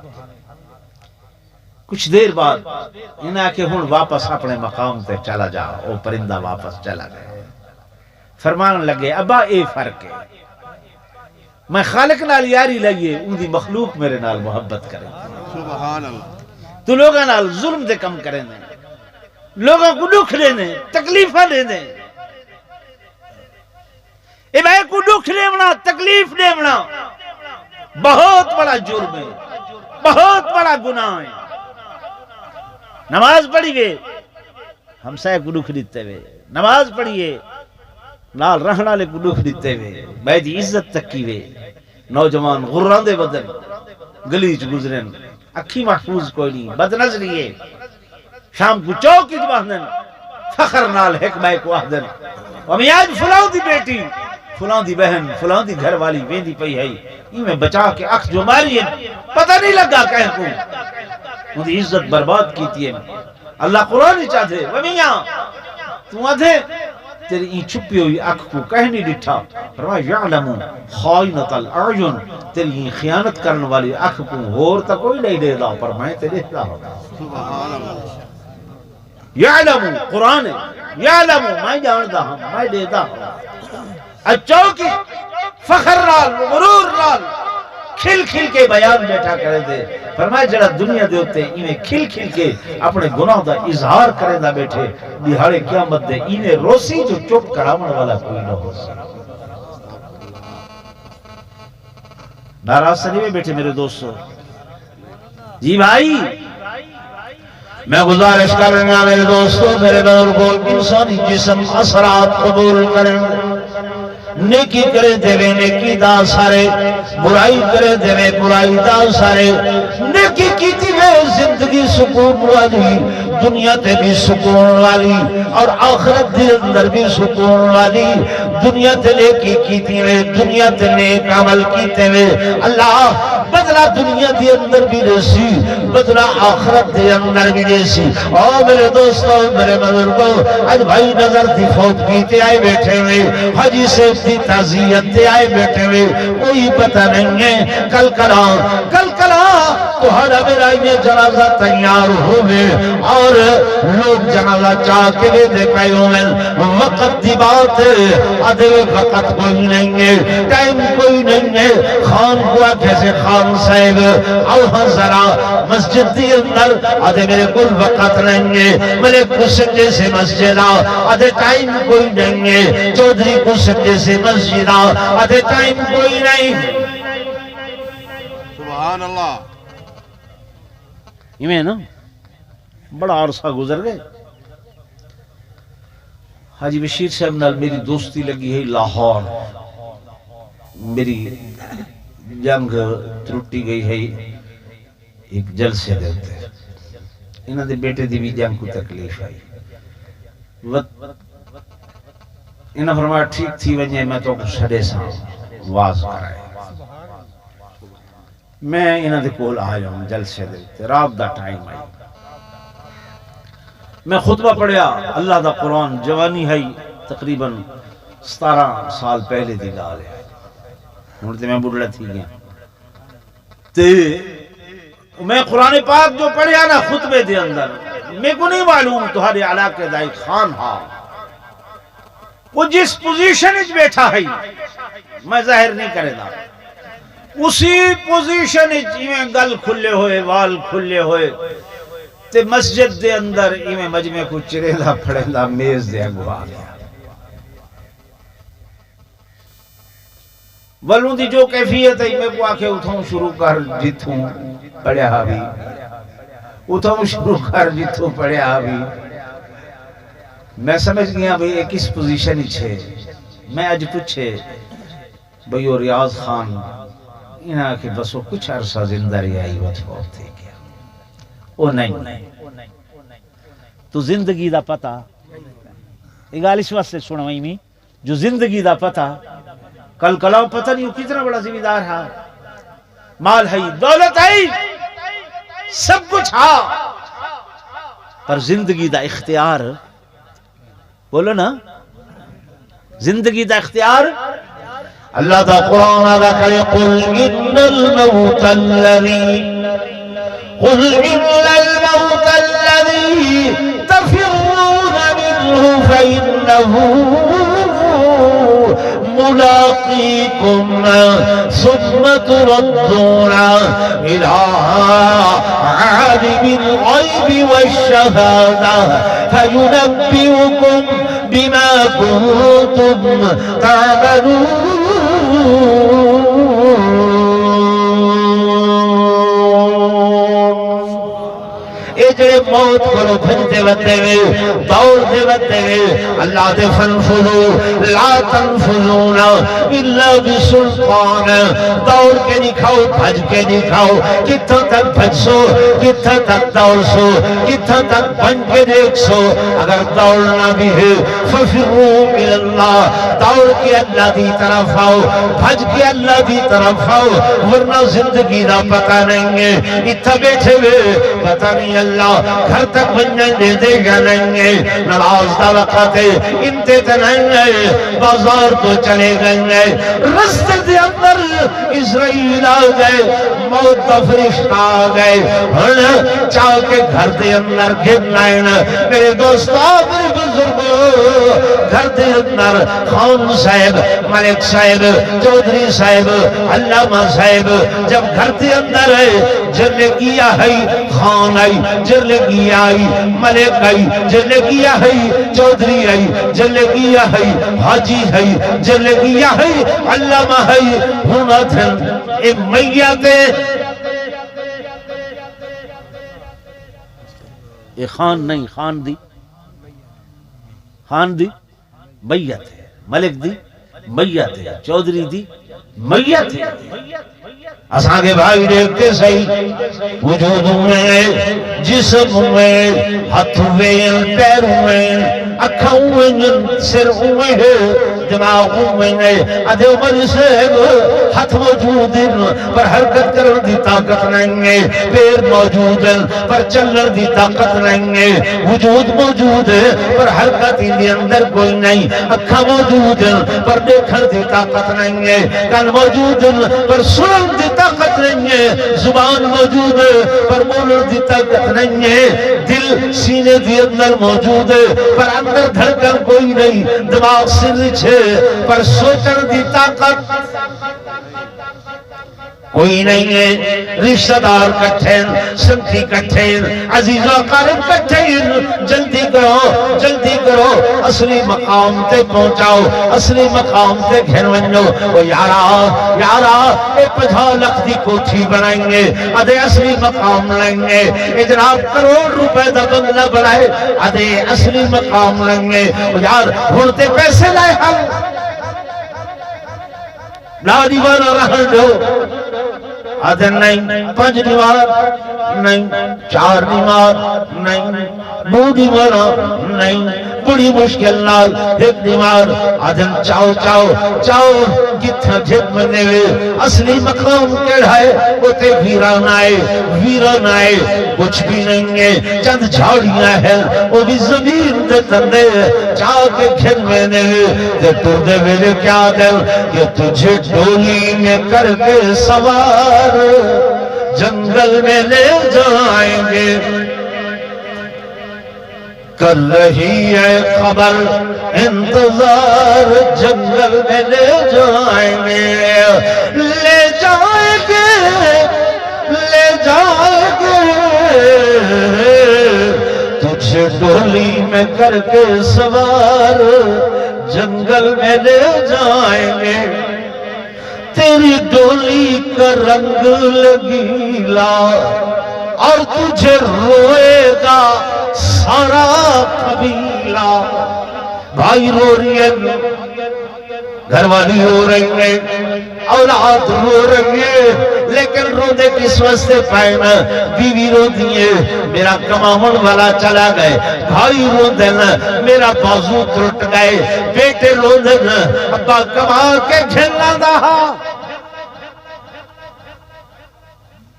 کچھ دیر بعد انہاں کہ ہن واپس اپنے مقام تے چلا جا وہ پرندہ واپس چلا گئے فرمان لگے ابا اے فرق ہے میں خالق نال یاری لگیے ان دی مخلوق میرے نال محبت کرے سبحان اللہ تو لوگاں نال ظلم دے کم کرے نے لوگاں کو دکھ لینے تکلیفہ لینے اے بھائی کو دکھ لیونا تکلیف لیونا بہت بڑا جرم ہے بہت بڑا گناہ ہے نماز پڑھیے ہم سائے کو دکھ دیتے ہوئے نماز پڑھیے نال رہنا لے کو دکھ دیتے ہوئے میں دی عزت تک کی وے نوجوان غران دے بدن گلیچ گزرن اکھی محفوظ کوئی نہیں بد نظریے شام کو چوکی باندھن فخر نال حکمہ کو آدھن ومی آج فلاں دی بیٹی فلاں دی بہن فلاں دی گھر والی ویندی پئی ہے یہ میں بچا کے اکھ جو ماری ہے پتہ نہیں لگا کہیں کو ان دی عزت برباد کیتی ہے اللہ قرآن چاہتے ومیاں تو آدھے تیری این چھپی ہوئی اکھ کو کہیں نہیں ڈٹھا فرمایا یعلم خائنۃ الاعین تیری این خیانت کرنے والی اکھ کو اور تا کوئی نہیں دے دا پر میں تیرے دا سبحان اللہ یعلم قرآن یعلم میں جاندا ہوں میں دے دا اچھو کی فخر رال غرور رال کھل کھل کے بیان بیٹھا کرے دے فرمایا جڑا دنیا دے ہوتے انہیں کھل کھل کے اپنے گناہ دا اظہار کرے دا بیٹھے دہاڑے قیامت دے انہیں روسی جو چپ کرامن والا کوئی نہ ہو سکتا ناراض سے نہیں بیٹھے میرے دوستو جی بھائی میں گزارش کر رہا میرے دوستو میرے بزرگوں انسانی جسم اثرات قبول کریں نیکی کرے دیوے نیکی دا سارے برائی کرے دیوے برائی دا سارے نیکی کی دیوے زندگی سکون والی دنیا تے بھی سکون والی اور آخرت دے اندر بھی سکون والی دنیا تے نیکی کی دیوے دنیا تے نیک عمل کی دیوے اللہ بدلہ دنیا دے اندر بھی دیسی بدلہ آخرت دے اندر بھی دیسی اور میرے دوستوں میرے بزرگوں آج بھائی نظر دی فوت کیتے آئے بیٹھے ہوئے حجی سے دی تعزیت دے آئے بیٹھے ہوئے کوئی پتہ نہیں ہے کل کلا تو ہر میرا یہ جنازہ تیار ہوئے اور لوگ جنازہ چاہ کے لے دے پائے ہوئے وقت دی بات ادھے وقت کوئی نہیں ہے ٹائم کوئی نہیں ہے خان ہوا کیسے خان صاحب آؤ ذرا مسجد دی اندر ادھے میرے کل وقت نہیں ہے میرے کسنجے سے مسجد ادھے ٹائم کوئی نہیں ہے چودھری کسنجے سے مسجد ادھے ٹائم کوئی نہیں سبحان اللہ یہ میں نا بڑا عرصہ گزر گئے حاجی بشیر صاحب نال میری دوستی لگی ہے لاہور میری جنگ ترٹی گئی ہے ایک جلسے دیتے انہاں دے بیٹے دی بھی جنگ کو تکلیف آئی انہاں فرمایا ٹھیک تھی وجہ میں تو سڑے سا واز کرائے میں انہاں دے کول آیا ہوں جلسے دیتے رات دا ٹائم آئی میں خطبہ پڑھیا اللہ دا قرآن جوانی ہے تقریباً 17 سال پہلے دی گال ہے ہونتے میں بڑھڑا تھی گیا تے میں قرآن پاک جو پڑھیا نا خطبے دے اندر میں کو نہیں معلوم تمہارے علاقے دائی خان ہاں وہ جس پوزیشن اچ بیٹھا ہے میں ظاہر نہیں کرے دا اسی پوزیشن اچ میں گل کھلے ہوئے وال کھلے ہوئے تے مسجد دے اندر ایویں مجمع کو چریلا پھڑیلا میز دے اگوا گیا ولوں دی جو کیفیت ہے میں کو آکے اتھوں شروع کر جتھوں پڑھیا بھی اتھوں شروع کر جتھوں پڑھیا بھی میں سمجھ گیا بھئی ایک اس پوزیشن ہی چھے میں اج پوچھے بھئی وہ ریاض خان انہاں کے بس وہ کچھ عرصہ زندہ رہی آئی وہ فوت تھے کیا وہ نہیں تو زندگی دا پتہ اگال اس وقت سے سنوائی میں جو زندگی دا پتہ کل کلاؤ پتہ نہیں کتنا بڑا ذمہ دار ہے مال ہے دولت ہے سب کچھ ہے پر زندگی دا اختیار بولو نا زندگی دا اختیار اللہ دا قرآن آگا کرے قل ان الموت الذی قل ان الموت الذی تفرون منه فإنه ملاقيكم ثم تردون إلى عالم الغيب والشهادة فينبئكم بما كنتم تعملون جڑے موت کو بھجتے بتے دوڑ دے بتے اللہ دے فنفذو لا تنفذون الا بسلطان دوڑ کے نکھاؤ بھج کے نکھاؤ کتھا تک بھج سو کتھا تک دوڑ سو کتھا تک بن کے دیکھ سو اگر دوڑنا بھی ہے ففروا من اللہ دوڑ کے اللہ دی طرف آؤ بھج کے اللہ دی طرف آؤ ورنہ زندگی دا پتہ نہیں ہے اتھا بیٹھے ہوئے پتہ نہیں اللہ گھر تک بننے دے دے گا نہیں ہے نماز دا وقت ہے انتے تے نہیں ہے بازار تو چلے گئے رستے دے اندر اسرائیل آ گئے موت دا فرشتہ آ گئے ہن چاہ کے گھر دے اندر گرنا ہے میرے دوستو میرے بزرگو گھر دے اندر خان صاحب ملک صاحب چودھری صاحب علامہ صاحب جب گھر دے اندر ہے جرلگی آئی خان آئی جرلگی آئی ملک آئی جرلگی آئی چودھری آئی جرلگی آئی حاجی آئی جرلگی آئی علامہ آئی ہونتن اے میتے اے خان نہیں خان دی میت ہے ملک دی میت ہے چودھری دی میت ہے اساں کے بھائی دیکھتے صحیح وجود میں جسم میں ہاتھ میں پیر میں اکھاں میں سر میں دماغوں میں ادھے عمر سے ہاتھ موجود پر حرکت کرن دی طاقت نہیں ہے، پیر موجود پر چلن دی طاقت نہیں ہے، وجود موجود پر حرکت دی اندر کوئی نہیں، اکھا موجود پر دیکھن دی طاقت نہیں ہے، کان موجود پر سنن دی طاقت نہیں ہے، زبان موجود پر بولن دی طاقت نہیں ہے، دل سینے دی اندر موجود پر اندر دھڑکن کوئی نہیں، دماغ سر چھے پر سوچن دی طاقت کوئی نہیں ہے، رشتہ دار کٹھین، سنتی کٹھین، عزیز و قارب کٹھین، جلدی کرو، اصلی مقام تے پہنچاؤ، اصلی مقام تے گھر ونجو، وہ یارا اے 50 لاکھ دی کوٹھی بنائیں گے، ادھے اصلی مقام لیں گے، اے جناب کروڑ روپے دا بنگلہ بنائے، ادھے اصلی مقام لیں گے، وہ یار ہونتے پیسے لائے ہم لا دیوارہ رہن دو، آدھر نہیں 5 دیوار نہیں، 4 دیوار نہیں، 2 دیوار نہیں، بڑی مشکل نال 1 دیوار، آدھر چاؤ کتنا جت منے ہوئے، اصلی مقام کیڑھائے ہوتے ویران آئے، کچھ بھی نہیں ہے، چند جھاڑیاں ہیں، وہ بھی زمین دے تندے، چاہ کے گھر منے ہوئے، تو دے میرے کیا دل کہ تجھے ڈولی میں کر کے سوار جنگل میں لے جائیں گے، کر رہی ہے خبر انتظار جنگل میں لے جائیں گے، لے جائیں گے تجھے ڈولی میں کر کے سوار جنگل میں لے جائیں گے، تیری ڈولی کا رنگ لگیلا اور تجھے روئے گا سارا قبیلہ، بھائی رو رہی ہے، گھر والی رو رہی ہے، اولاد رو رہی ہے، لیکن رو دے کس واسطے پائنا، بیوی رو دیئے میرا کماون والا چلا گئے، بھائی رو دینا میرا بازو ٹوٹ گئے، بیٹے رو دینا ابا کما کے جھلنا دہا،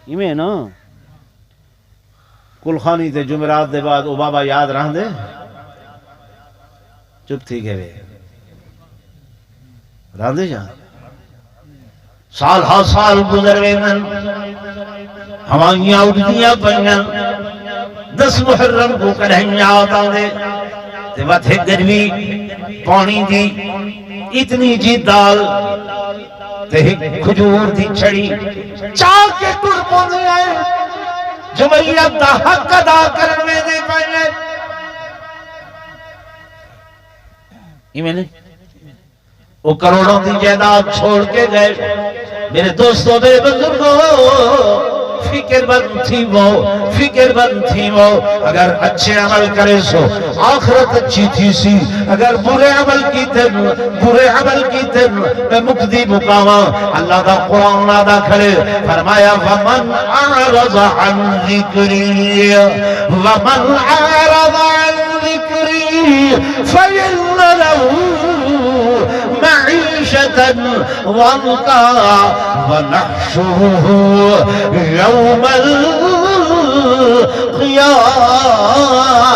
یہ نا کل خانی تے جمعرات دے بعد او بابا یاد رہن دے چپ تھی گئے رہن دے جان سال ہا سال گزر ویندن، ہوائیاں اڑدیاں پئیاں، 10 محرم کو کڑھیں یاد آندے تے وتھے گرمی پانی دی اتنی جی دال تے کھجور دی چھڑی چاہ کے ٹر پوندے آئے، جمعیت دا حق ادا کرنے دے پائے، یہ میں نے وہ کروڑوں دی جائیداد چھوڑ کے گئے، میرے دوستوں میرے بزرگوں فکر بند تھی وہ، اگر اچھے عمل کرے سو آخرت اچھی تھی سی، اگر برے عمل کی تر میں مقدی مقامہ، اللہ دا قرآن نادا کھڑے فرمایا وَمَنْ أَعْرَضَ عَنْ ذِكْرِي فَإِنَّ لَهُ معيشة ضنكا ونحشره يوم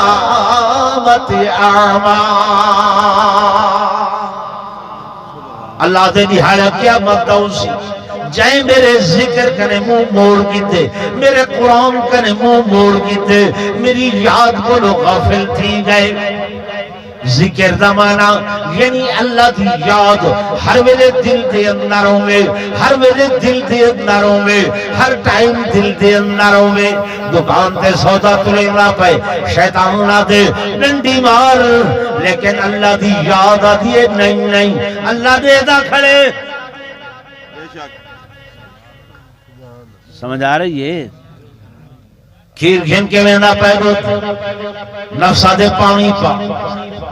القيامة أعمى، اللہ دے نہایا قیامت دوسی جائیں میرے ذکر کنے منہ موڑ کیتے، میرے قرآن کنے منہ موڑ کیتے، میری یاد کو لو غافل تھی گئے، ذکر دا مانا یعنی اللہ دی یاد ہر ویلے دل دے اندروں میں، ہر ویلے دل دے اندروں میں، ہر ٹائم دل دے اندروں میں، دکان تے سودا تلے نہ پائے، شیطان نہ دے ڈنڈی مار، لیکن اللہ دی یاد آدھیے نہیں اللہ دے دا کھڑے، سمجھ آ رہی ہے؟ کھیر گھن کے میں نہ پیدو نفسہ دے پانی پا،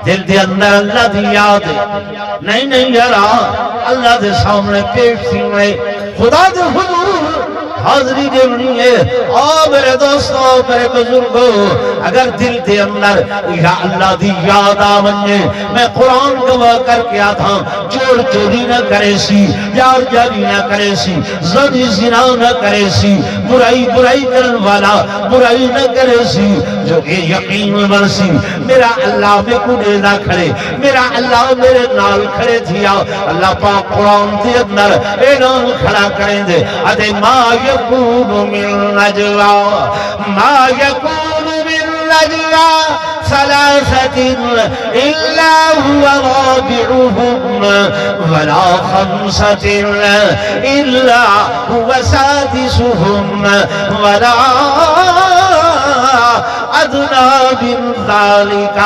دل دے اندر اللہ دی یاد ہے، نہیں یارا اللہ دے سامنے پیش تھی میں، خدا دے حضور حاضری دینی ہے۔ او میرے دوستو میرے بزرگوں، اگر دل دے اندر یا اللہ دی یاد آونے، میں قرآن گواہ کر کے آتا چور چوری نہ کرے سی، یار جاری نہ کرے سی، زنی زنا نہ کرے سی، برائی کرن والا برائی نہ کرے سی، جو کہ یقین برسی میرا اللہ میں کنے نہ کھڑے، میرا اللہ میرے نال کھڑے تھیا۔ اللہ پاک قرآن دے اندر اعلان کھڑا کریں دے ادھے ما یکون من نجوا، ما یکون من نجوا ثلاثة إلا هو رابعهم ولا خمسة إلا هو سادسهم ولا أدنى من ذلك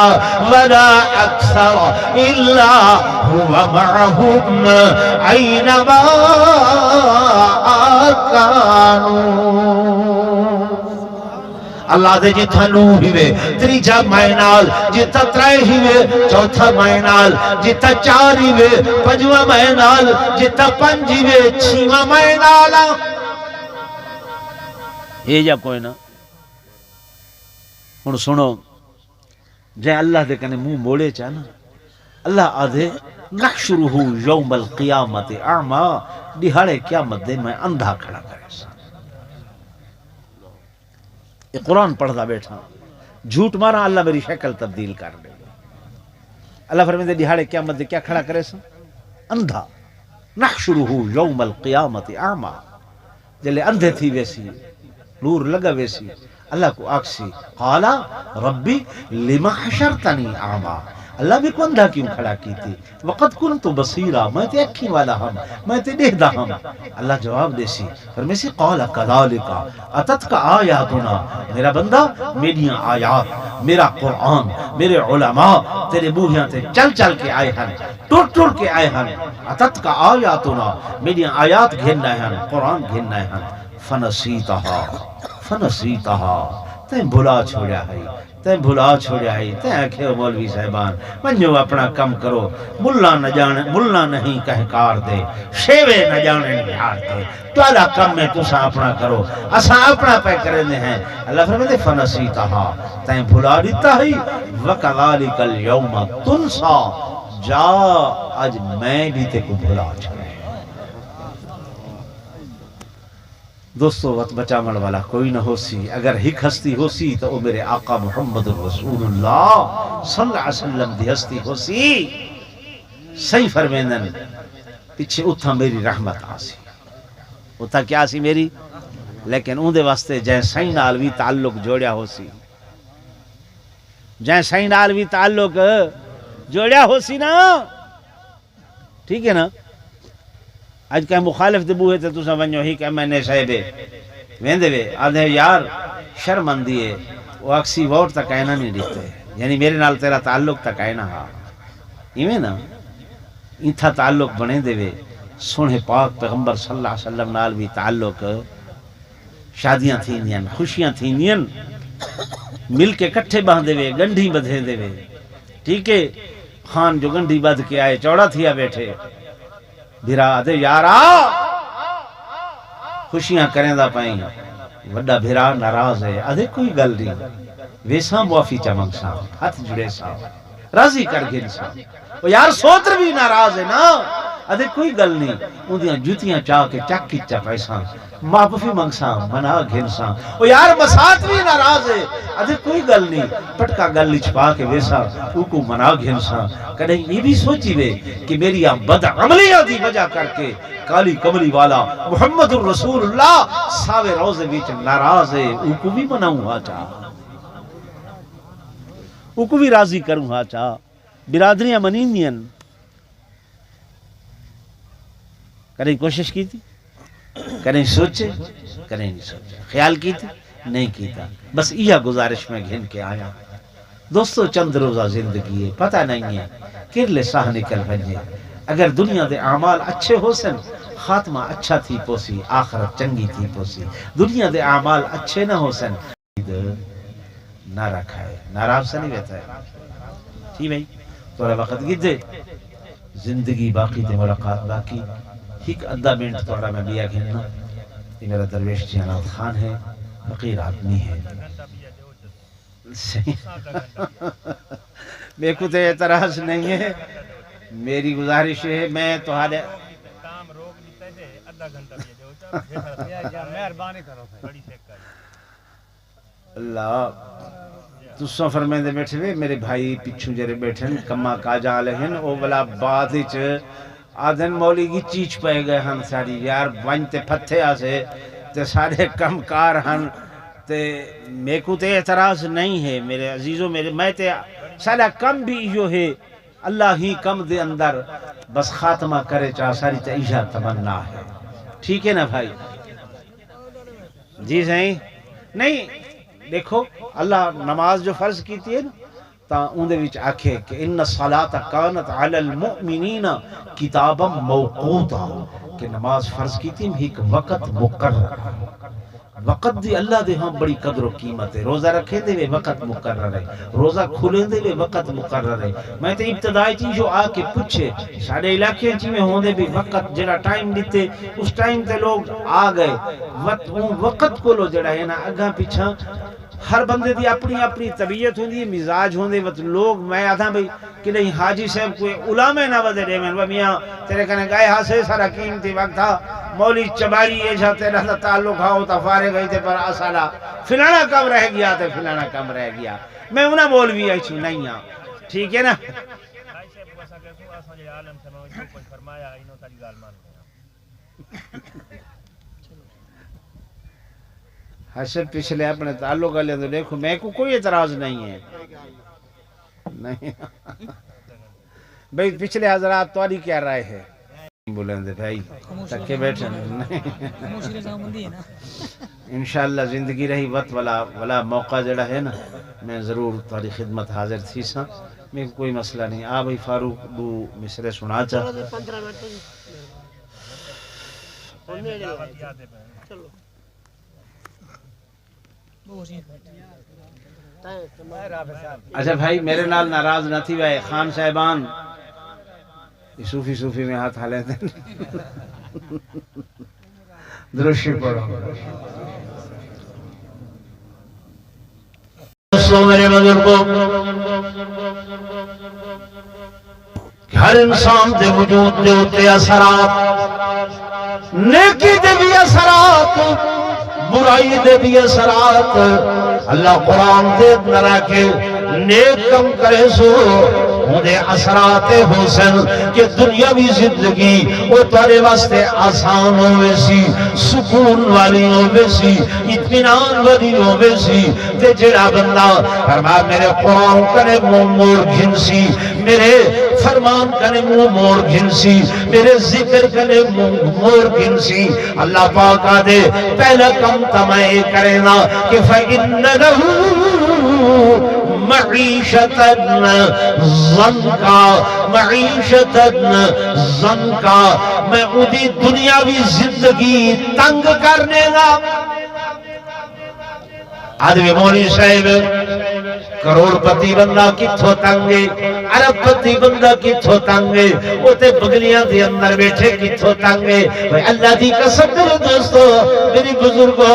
ولا أكثر إلا هو معهم أينما كانوا۔ اللہ دے جتھا نو ہیوے تریجا مائنال، جتھا ترائے ہیوے چوتھا مائنال، جتھا چار ہیوے پنجواں مائنال، جتھا پنج ہیوے چھواں مائنال۔ یہ جا کوئی نا ہن سنو، جے اللہ دے کنے منہ موڑے چاہنا، اللہ آدھے نحشرہ یوم القیامت اعما، دہاڑے قیامت دے میں اندھا کھڑا کرے سا۔ یہ قرآن پڑھتا بیٹھا، جھوٹ مارا اللہ میری شکل تبدیل کر دے۔ اللہ فرمائے دہاڑے قیامت دے کیا کھڑا کرے سا؟ اندھا۔ نحشرہ یوم القیامت اعما، جلے اندھے تھی ویسی نور لگا ویسی، اللہ کو آکسی قالا ربی لما حشرتنی اعما، اللہ بھی کو اندھا کیوں کھڑا کی تھی؟ وقد کنت بصیرا، میں تے اکھی والا ہم، میں تے دیکھدا ہم۔ اللہ جواب دے سی فرمیسی قال کذالک اتتک آیاتنا، میرا بندہ میریاں آیات، میرا قرآن، میرے علماء تیرے بوہیاں تے چل چل کے آئے ہن، ٹوٹ ٹوٹ کے آئے ہن۔ اتتک آیاتنا، میریاں آیات گھننا ہن، قرآن گھننا ہن۔ فنسیتہا، تیں بھلا چھوڑیا ہے، تیں بھلا چھوڑیا ہے، تیں آکھے مولوی صاحبان منجو اپنا کم کرو، ملا نہ جانے، ملا نہیں کہکار دے، شیوے نہ جانے نہار دے، توالا کم میں تسا اپنا کرو، اسا اپنا پہ کرنے ہیں۔ اللہ فرمائے فنسیتہا، تیں بھلا دیتا ہے، وَكَذَلِكَ الْيَوْمَ تُنْسَا، جا آج میں بھی تے کو بھلا چھوڑے۔ دوستو وقت بچامن والا کوئی نہ ہو سی، اگر ہک ہستی ہو سی تو وہ میرے آقا محمد رسول اللہ صلی اللہ علیہ وسلم دی ہستی ہو سی۔ صحیح فرمیندن پیچھے اتھا میری رحمت آسی، اتھا کیا سی میری، لیکن اون دے واسطے جائیں سائیں نال بھی تعلق جوڑیا ہو سی، جائیں سائیں نال بھی تعلق جوڑیا ہو سی نا، ٹھیک ہے نا۔ آج کہیں مخالف دے بوہے تے تسا ونجو ہی کہ میں نے صاحبے ویندے وے آدھے یار شرم اندیے، وہ اکسی ووٹ تک کہنا نہیں دیتے، یعنی میرے نال تیرا تعلق تک کہنا ہاں ایویں نا، انتھا تعلق بنے دے وے سونے پاک پیغمبر صلی اللہ علیہ وسلم نال بھی تعلق، شادیاں تھینیاں، خوشیاں تھینیاں، مل کے کٹھے باندھے وے، گنڈھی بدھے دے وے، ٹھیک ہے۔ خان جو گنڈھی بدھ کے آئے چوڑا تھیا بیٹھے، بھرا دے یارا خوشیاں کریں دا پائیں، وڈا بھرا ناراض ہے، آدھے کوئی گل نہیں، ویسا معافی چمک سا، ہاتھ جڑے سا، راضی کر گن سا، وہ یار سوتر بھی ناراض ہے نا، آدھے کوئی گل نہیں، ان دیاں جوتیاں چاہ کے چاکی چا پیسا، معافی منگسا، منا گھنسا، وہ یار مسات بھی ناراض ہے، آدھے کوئی گل نہیں، پٹکا گل چھپا کے ویسا، اوکو منا گھنسا، کدھیں یہ بھی سوچی وے کہ میری بد عملیاں دی وجہ کر کے کالی کملی والا محمد الرسول اللہ ساوے روزے بیچ ناراض ہے، اوکو بھی مناؤں ہاں چاہ، اوکو بھی راضی کروں ہاں چاہ، برادریاں منینیاں، کریں کوشش کی تھی، کریں سوچے، کریں نہیں سوچے، خیال کی تھی نہیں کیتا، بس یہ گزارش میں گھن کے آیا۔ دوستو چند روزہ زندگی ہے، پتہ نہیں ہے کرلے ساہ نکل بنجے، اگر دنیا دے اعمال اچھے ہو سن خاتمہ اچھا تھی پوسی، آخرت چنگی تھی پوسی، دنیا دے اعمال اچھے نہ ہو سن نہ رکھا ہے، ناراض سے نہیں رہتا ہے، ٹھیک بھائی تھوڑا وقت گدے زندگی باقی تے ملاقات باقی، ایک ادھا منٹ تھوڑا میں بیا گھننا یہ میرا درویش جنات خان ہے، فقیر آدمی ہے. میرے کو تو اعتراض نہیں ہے، میری گزارش ہے میں تمہارے اللہ تساں فرمیندے بیٹھے وے میرے بھائی پچھو جرے بیٹھن کما کاجاں لہن او بلا بعد وچ آدھن مولی کی چیچ پہ گئے ہن ساری یار ون تے پھتھے آسے تے سارے کم کار ہن تے میں کو تے اعتراض نہیں ہے میرے عزیزوں میرے میں تے سارا کم بھی جو ہے اللہ ہی کم دے اندر بس خاتمہ کرے چاہ ساری تے ایشا تمنا ہے. ٹھیک ہے نا بھائی؟ جی صحیح نہیں دیکھو اللہ نماز جو فرض کیتی ہے نا تا اندے وچ آکھے کہ ان الصلاۃ کانت علی المؤمنین کتابا موقوتا کہ نماز فرض کیتی ہے ایک وقت مقرر وقت دی اللہ دے ہاں بڑی قدر و قیمت ہے. روزہ رکھے دے وے وقت مقرر ہے، روزہ کھلے دے وے وقت مقرر ہے. میں تے ابتدائی چیز جو آ کے پوچھے سارے علاقے چی میں ہوندے بھی وقت جڑا ٹائم دیتے اس ٹائم تے لوگ آ گئے وقت کو لو جڑا ہے نا اگاں پیچھا ہر بندے دی اپنی اپنی طبیعت ہوندی مزاج ہوندے لوگ میں آدھا بھئی کہ نہیں حاجی صاحب کوئی علامہ نہ ودے دے میں میاں تیرے کنے گئے ہاسے سارا قیمتی وقت تھا مولی چباری یہ جا تیرا تھا تعلق ہاں تا فارغ گئی تے پر اصلا فلانا کم رہ گیا تے فلانا کم رہ گیا میں انہاں مولوی آئی چھو نہیں ہاں. ٹھیک ہے نا؟ حسب پچھلے اپنے تعلق لے تو دیکھو میں کو کوئی اعتراض نہیں ہے نہیں بھئی پچھلے حضرات تواری کیا رائے ہے بولیں دے بھائی تکے بیٹھے انشاءاللہ زندگی رہی وقت والا موقع جڑا ہے نا میں ضرور تاری خدمت حاضر تھی سا میں کوئی مسئلہ نہیں. آ بھئی فاروق دو مصرے سنا چاہ اچھا بھائی میرے نال ناراض نہ تھی بھائی خان صاحبان صوفی میں ہاتھ ہالے تھے درشی پڑھو میرے بزرگوں ہر انسان دے وجود دے ہوتے اثرات نیکی دے بھی اثرات برائی دے بھی اثرات اللہ قرآن دے نرا کے نیک کم کرے سو انہیں اثرات حسن کہ دنیاوی زندگی وہ تارے واسطے آسان ہوئے سی سکون والی ہوئے سی اطمینان والی ہوئے سی تے جڑا بندہ فرما میرے قرآن کنے منہ موڑ گھنسی میرے فرمان کنے منہ موڑ گھنسی میرے ذکر کنے منہ موڑ گھنسی اللہ پاک آدھے پہلا کم تمہیں کرنا کہ فَإِنَّ لَهُ معیشتاً زنکا میں اُدھی دنیاوی زندگی تنگ کرنے گا. آدمی مولی صاحب کروڑ پتی بندہ کتھو تنگے عرب پتی بندہ کتھو تنگے وہ تے بگلیاں دی اندر بیٹھے کتھو تنگے. اللہ دی قسم کرو دوستو میری بزرگو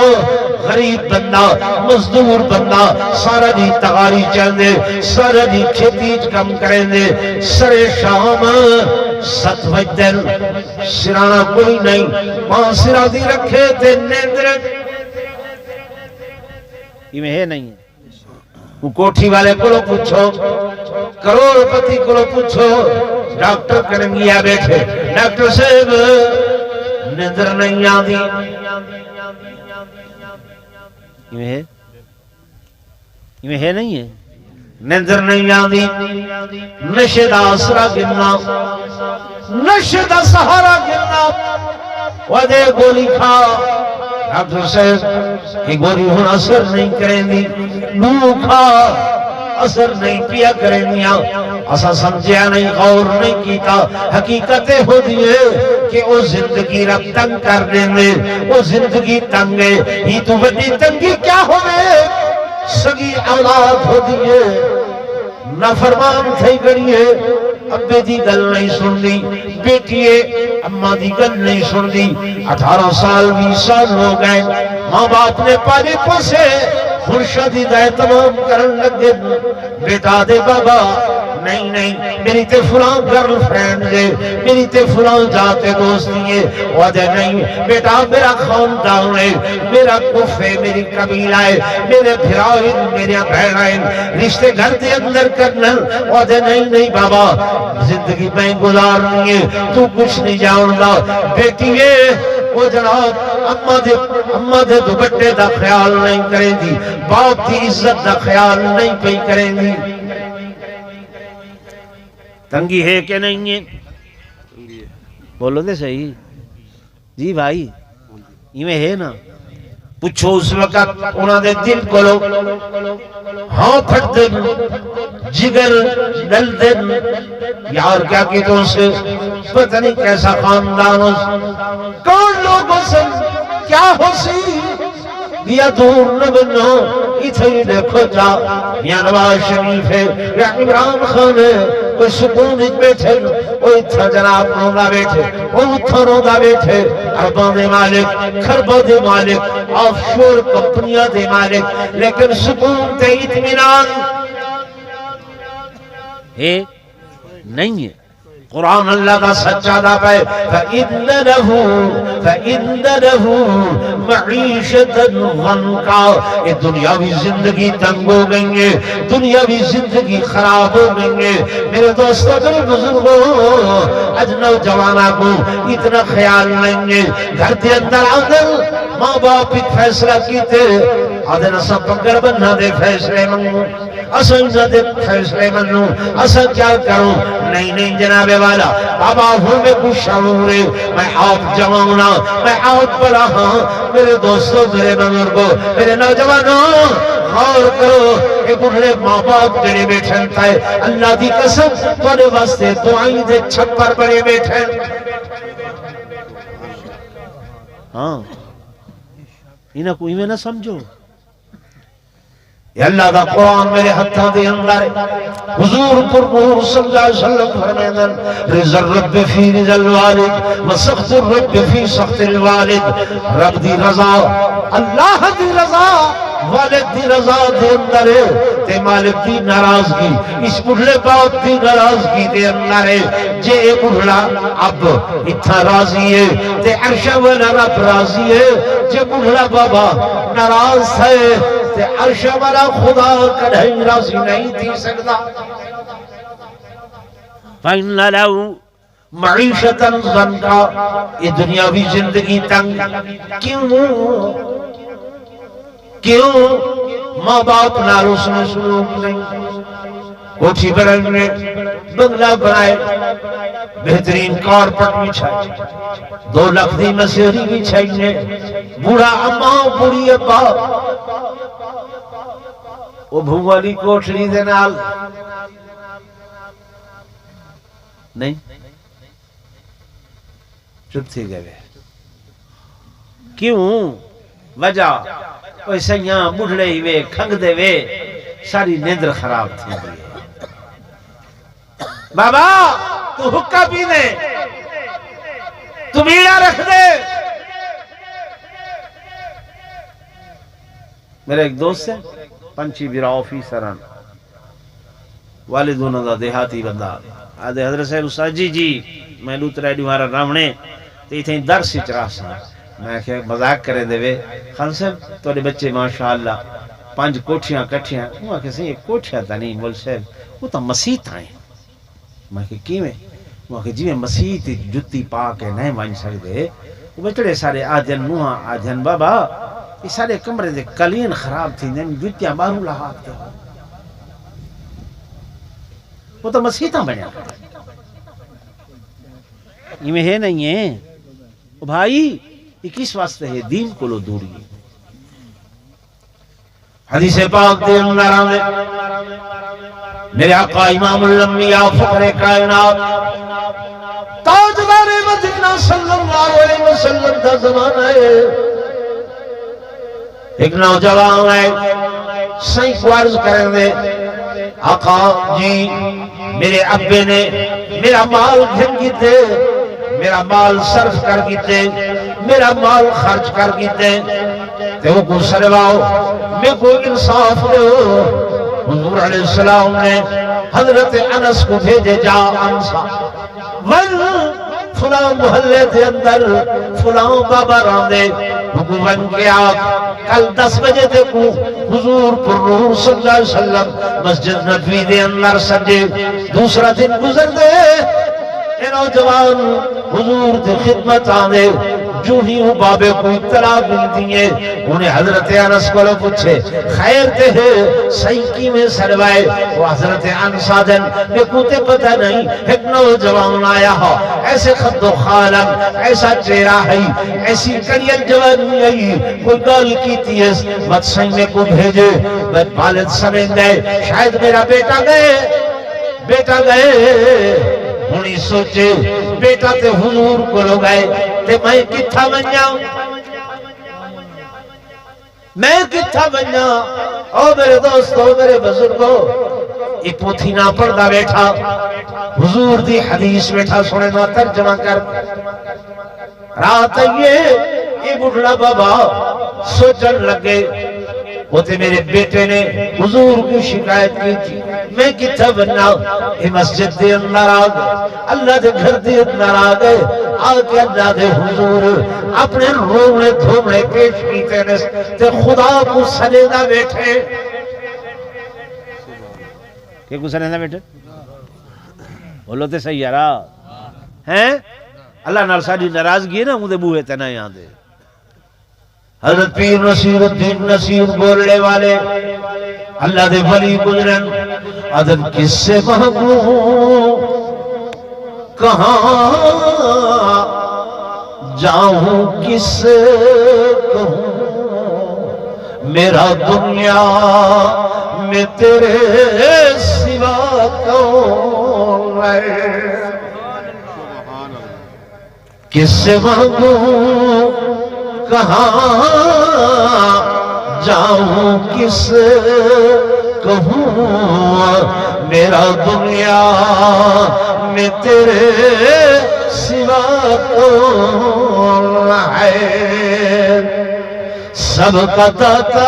غریب بندہ مزدور بندہ سارا دی تغاری چاندے سارا دی کھیتی کم کریں دے سر شام 7 بجن سرانا کوئی نہیں ماں سرا دی رکھے تے نیندر یہ میں ہے نہیں وہ کوٹھی والے کو لو پوچھو کروڑ پتی کو لو پوچھو ڈاکٹر کرنگیا بیٹھے ڈاکٹر صاحب نیندر نہیں آدھی یہ ہے نہیں ہے نیندر نہیں آدھی نشے دا اسرا گرنا نشے دا سہارا گرنا ودے گولی کھا ڈاکٹر صاحب یہ گولی ہون اثر نہیں کریں دی نو کھا اثر نہیں پیا کریں دیا اسا سمجھیا نہیں غور نہیں کیتا حقیقتیں ہو دیئے کہ وہ زندگی رب تنگ کر دیں دے وہ زندگی تنگے ہی تو بڑی تنگی کیا ہوئے سگی اولاد ہو دیئے نافرمان تھے گڑیے ابے دی گل نہیں سن دی، بیٹیے اماں دی گل نہیں سن دی۔ 18 سال 20 سال ہو گئے، ماں باپ نے پالے پوسے، ہن شادی دا اہتمام کرن لگے۔ بیٹا دے بابا نہیں نہیں، میری تے فلاں گرل فرینڈ ہے، میری تے فلاں جاتے دوستی ہے، وہ دے نہیں بیٹا میرا خاندان ہے، میرا کف ہے، میری قبیلہ ہے، میرے بھرائن، میرے بہنائن، رشتے گھر دے اندر کرنا۔ وہ دے نہیں نہیں بابا، زندگی میں گزارنی ہے، تو کچھ نہیں جاندا۔ بیٹی ہے وہ جناب اماں دے دوپٹے دا خیال نہیں کریں دی، باپ دی عزت دا خیال نہیں پہ کریں دی۔ تنگی ہے کہ نہیں ہے؟ بولو دے صحیح جی بھائی، یہ ہے نا؟ پوچھو اس وقت انہاں دے دل کولو ہاں پھٹ دن، جگر ڈل دن، یار کیا کی تو سے پتہ نہیں کیسا خاندان ہو، کون لوگوں سے کیا ہو سی یا دور نہ بنو۔ اتھے دیکھو جا یا نواز شریف ہے یا عمران خان ہے، کوئی سکون اچ بیٹھے، وہ اتھا جناب روندہ بیٹھے، وہ اتھا روندہ بیٹھے، ارباں دے مالک، خرباں دے مالک، آف شور کمپنیاں دے مالک، لیکن سکون تے اطمینان ہے نہیں ہے۔ قرآن اللہ کا سچا دا پہ فَإِنَّ لَهُ مَعِيشَةً ضَنْكًا، یہ دنیاوی زندگی تنگ ہو گئی ہے، دنیاوی زندگی خراب ہو گئی ہے۔ میرے دوستوں میرے بزرگوں، اج نوجوانہ کو اتنا خیال نہیں ہے، گھر دے اندر آدھر ماں باپ ایک فیصلہ کیتے آدھر اسا پکڑ بننا دے فیصلے منو، اسا انہا دے فیصلے منو، اسا کیا کروں؟ نہیں نہیں جناب والا، بابا ہوں میں کچھ شعور ہے، میں آپ جوانا، میں آپ بڑا ہاں۔ میرے دوستوں، میرے بزرگوں، میرے نوجوانوں، غور کرو، اے بڑھے ماں باپ جڑے بیٹھن تھے، اللہ دی قسم توڑے واسطے دعائیں دے چھپر بڑے بیٹھن۔ ہاں انہاں کوئی میں نہ سمجھو، اللہ دا قرآن میرے ہتھاں دے اندر، حضور پرپور صلی اللہ علیہ وسلم فرمیدن رضا الرب فی رضا الوالد وسخط الرب فی سخط الوالد۔ رب دی رضا، اللہ دی رضا، والد دی رضا دے اندر ہے تے مالک دی ناراضگی، اس بڑھلے باپ دی ناراضگی دے اندر ہے۔ جے اے بڑھلا اب اتھا راضی ہے تے عرش والا رب راضی ہے، جے بڑھلا بابا ناراض ہے تے عرش والا خدا کدھیں راضی نہیں تھی سکتا۔ فَإِنَّ لَهُ مَعِيشَةً ضَنْكًا، یہ دنیاوی زندگی تنگ کیوں؟ ماں باپ نال اس نے سلوک نہیں، کوٹھی برنگ نے بنگلہ بنائے، بہترین کارپٹ بچھائی، 2 لاکھ دی مسیری بچھائی نے، بوڑھا اماں بوڑھی ابا، وہ بھوالی کوٹھڑی دے نال نہیں چپ تھی گئے۔ کیوں؟ وجہ کوئی سیاں بڑھڑے ہی وے کھنگ دے وے، ساری نیندر خراب تھی گئی۔ بابا تو حکا پی دے، تو بیڑا رکھ دے۔ میرے ایک دوست ہے پنچی بیرا آفیسران، والد انہوں دا دیہاتی بندہ، آدھے حضرت صاحب استاد جی میں لوت ریڈی مارا رامنے تو اتنی در سی چراہ سا، میں کہ مذاق کرے دے وے خان صاحب توڑے بچے ماشاءاللہ 5 کوٹھیاں کٹھیاں، وہ کہ سہی کوٹھیاں تا نہیں مول صاحب وہ تا مسیح آئیں۔ میں کہ کی میں؟ وہ کہ جی میں مسیح تی جتی پا کے نہیں مانج سکتے، وہ بچڑے سارے آجن نوہاں آجن بابا یہ سارے کمرے دے کلین خراب تھی نہیں جتیاں باہروں لہاتے ہو، وہ تو مسیحتاں بنیا۔ یہ میں ہے نہیں ہے بھائی، یہ کس واسطے ہے؟ دین کو لو دوری۔ حدیث پاک دے اندر آمد میرے آقا امام الانبیاء فخر کائنات تاجدار مدینہ صلی اللہ علیہ وسلم کا زمانہ ہے، ایک نوجوان ہے صحیح کو عرض کریں دے آقا جی میرے ابے نے میرا مال گھن گیتے میرا مال صرف کر گیتے میرا مال خرچ کر گیتے تے وہ کو سرواؤ میں کو انصاف دے حضور علیہ السلام نے حضرت انس کو بھیجے جا انسا ون فلاں محلے دے اندر فلاں بابا راندے حکومت کے آگ کل 10 بجے تے کو حضور پر نور صلی اللہ علیہ وسلم مسجد نبوی دے اندر سجے دوسرا دن گزر دے اے نوجوان حضور دے خدمت آنے جو ہی ہوں بابے کو اطلاع ملتی ہے انہیں حضرت انس کو پوچھے خیر تے ہے صحیح کی میں سروائے وہ حضرت انس آدن میں کوتے پتہ نہیں ایک نوجوان آیا ہو ایسے خد و خالم ایسا چہرہ ہے ایسی کریل جوانی ہے کوئی گال کی تیز مت صحیح میں کو بھیجے بد والد سمجھ گئے شاید میرا بیٹا گئے انہی سوچے بیٹا تے حضور کو لو گئے تے میں کتھا بنیا او میرے دوستو میرے بزرگو یہ پوتھی نہ پڑھدا بیٹھا حضور دی حدیث بیٹھا سنے نہ ترجمہ کر رات یہ بڑھڑا بابا سوچن لگے وہ تے میرے بیٹے نے حضور کو شکایت کی تھی میں کتھا بننا یہ مسجد دے اندر آگئے اللہ دے گھر دے اندر آگئے آگے اللہ دے حضور اپنے رونے دھومنے پیش کیتے تے خدا کو سجدہ بیٹھے کیا کو سجدہ بیٹھے بولو تے صحیح یارا ہیں اللہ نال ساڈی ناراضگی ہے نا مودے بوئے تے نہ یہاں دے حضرت پیر نصیر الدین نصیر بولنے والے اللہ دے ولی گزرن عدد کس سے مانگوں کہاں جاؤں کس سے کہوں میرا دنیا میں تیرے سوا کون ہے کس سے مانگوں کہاں جاؤں کس کہوں میرا دنیا میں تیرے سوا کون ہے سب کا داتا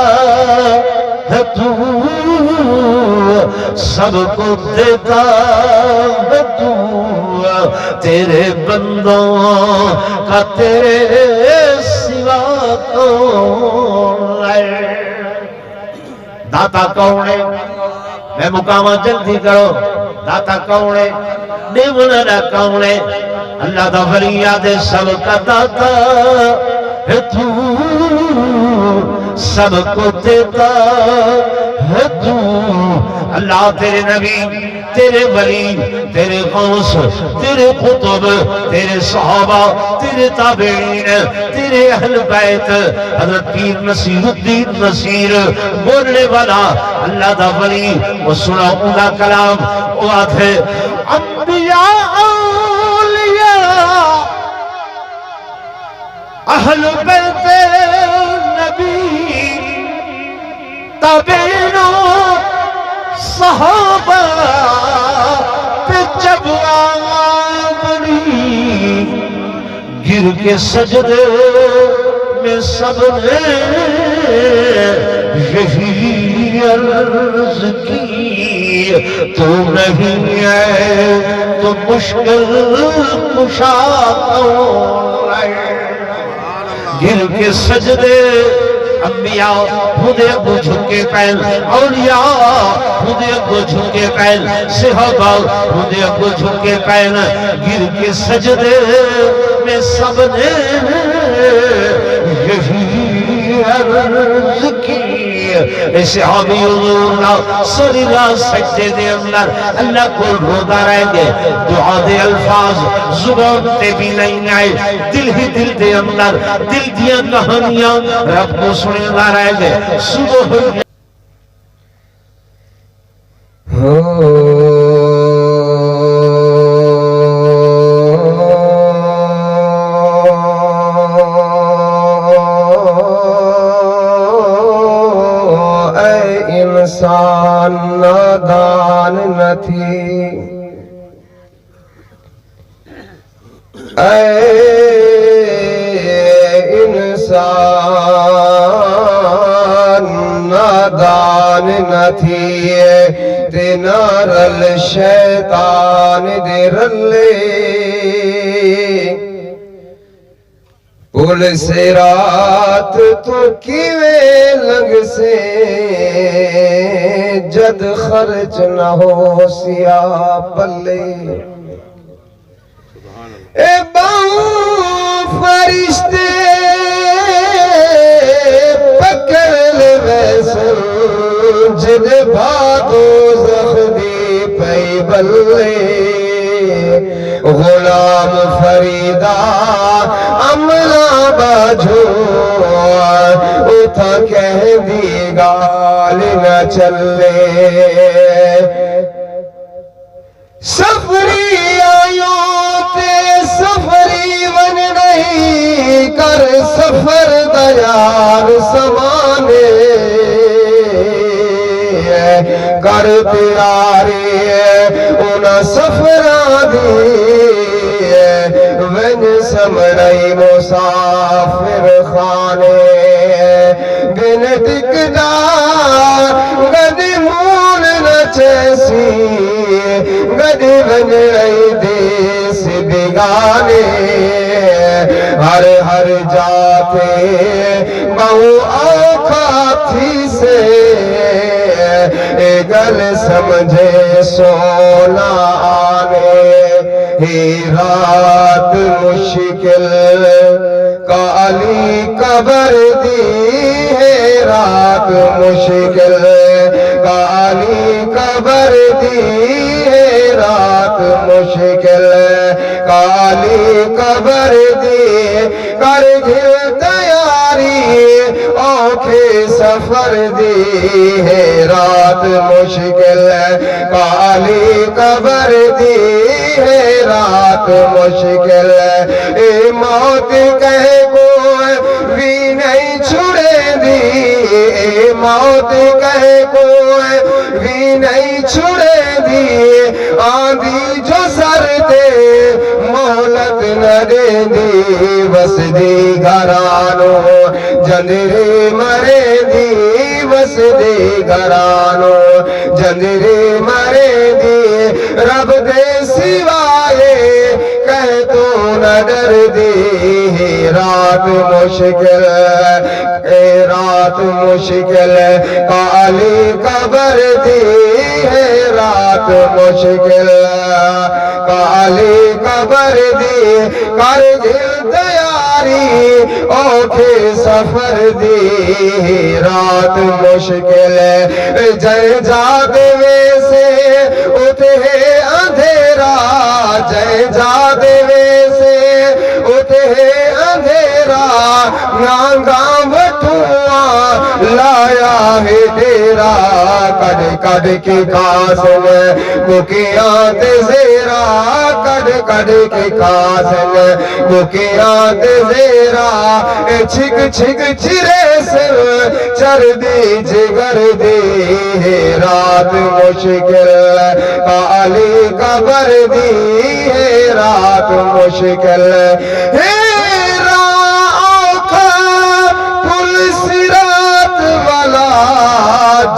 ہے تو سب کو دیتا ہے تو تیرے بندوں کا تیرے سوا کون ہے داتا کون ہے میں مقامہ جلدی کرو داتا کون ہے دیونا کون ہے اللہ دا فریاد سب کا داتا ہے تو سب کو دیتا ہے تو اللہ تیرے نبی تیرے ولی تیرے غوث تیرے قطب تیرے صحابہ تیرے تابعین تیرے اہل بیت حضرت پیر نصیر الدین نصیر بولنے والا اللہ دا ولی وہ سنا اولا کلام وہ آدھے انبیاء اولیاء اہل بیت نبی تابعین صحابہ پہ جب آمنی گر کے سجدے میں سب نے یہی عرض کی تو نہیں ہے تو مشکل کشا کون ہے گر کے سجدے انبیاء خودے کو جھکے پہل اولیاء خودے کو جھکے پہل صحابہ خودے کو جھکے پہل گر کے سجدے میں سب نے یہی عرض کی صحابی حضور سری راہ سجدے دے اندر اللہ کو رودا رہیں گے دعا دے الفاظ زبان تے بھی نہیں آئے دل ہی دل دے اندر دل دیا کہانیاں رب کو سنے گا رہیں گے صبح انسان نادان نہ تھی اے انسان نادان نہ تھیے تے نارل شیطان دے رلے پل سے رات تو کیویں لنگ سے جد خرچ نہ ہو سیا پلے اے باؤں فرشتے پکڑ لے ویسن جد بھاگو زخدی پئی بلے غلام فریدہ عملہ باجھو اتھا کہہ دی گال نہ چلے سفری آیوں تے سفری ون نہیں کر سفر دیار سمانے کر پیاری انہا سفران دی ون سمڑائی مسافر خانے بن ٹکدار گد مول نچیسی گد بن رئی دیس بگانے ہر ہر جاتے بہو آنکھا تھی سے گل سمجھے سونا آنے ہی رات مشکل کالی قبر دی ہے رات مشکل کالی قبر دی ہے رات مشکل کالی قبر دی کر گھر تیاری اوکھے سفر دی ہے رات مشکل کالی قبر دی ہے رات مشکل اے موت کہے کوئی بھی نہیں چھڑے دی اے موت کہے کوئی بھی نہیں چھڑے دی آندھی جو سر دے مہلت نہ دے دی بس دی گھرانو جندری مرے دی بس دی گھرانو جندری مرے دی رب دے سوائے کہہ تو نہ ڈر دی رات مشکل اے رات مشکل کالی قبر دی ہے رات مشکل کالی قبر دی کر گل تیاری اوکھے سفر دی رات مشکل جے جاگ ویسے اٹھے اندھیرا جے جاگ ویسے اٹھے اندھیرا نانگا وٹھواں لایا ہے ڈیرا کڈ کڈ کے کاسن بکیاں تے زیرا کڈ کڈ کے کاسن بکیاں تے زیرا چھک چھک چرے سر چر دی جگر دی رات مشکل کالی قبر دی ہے رات مشکل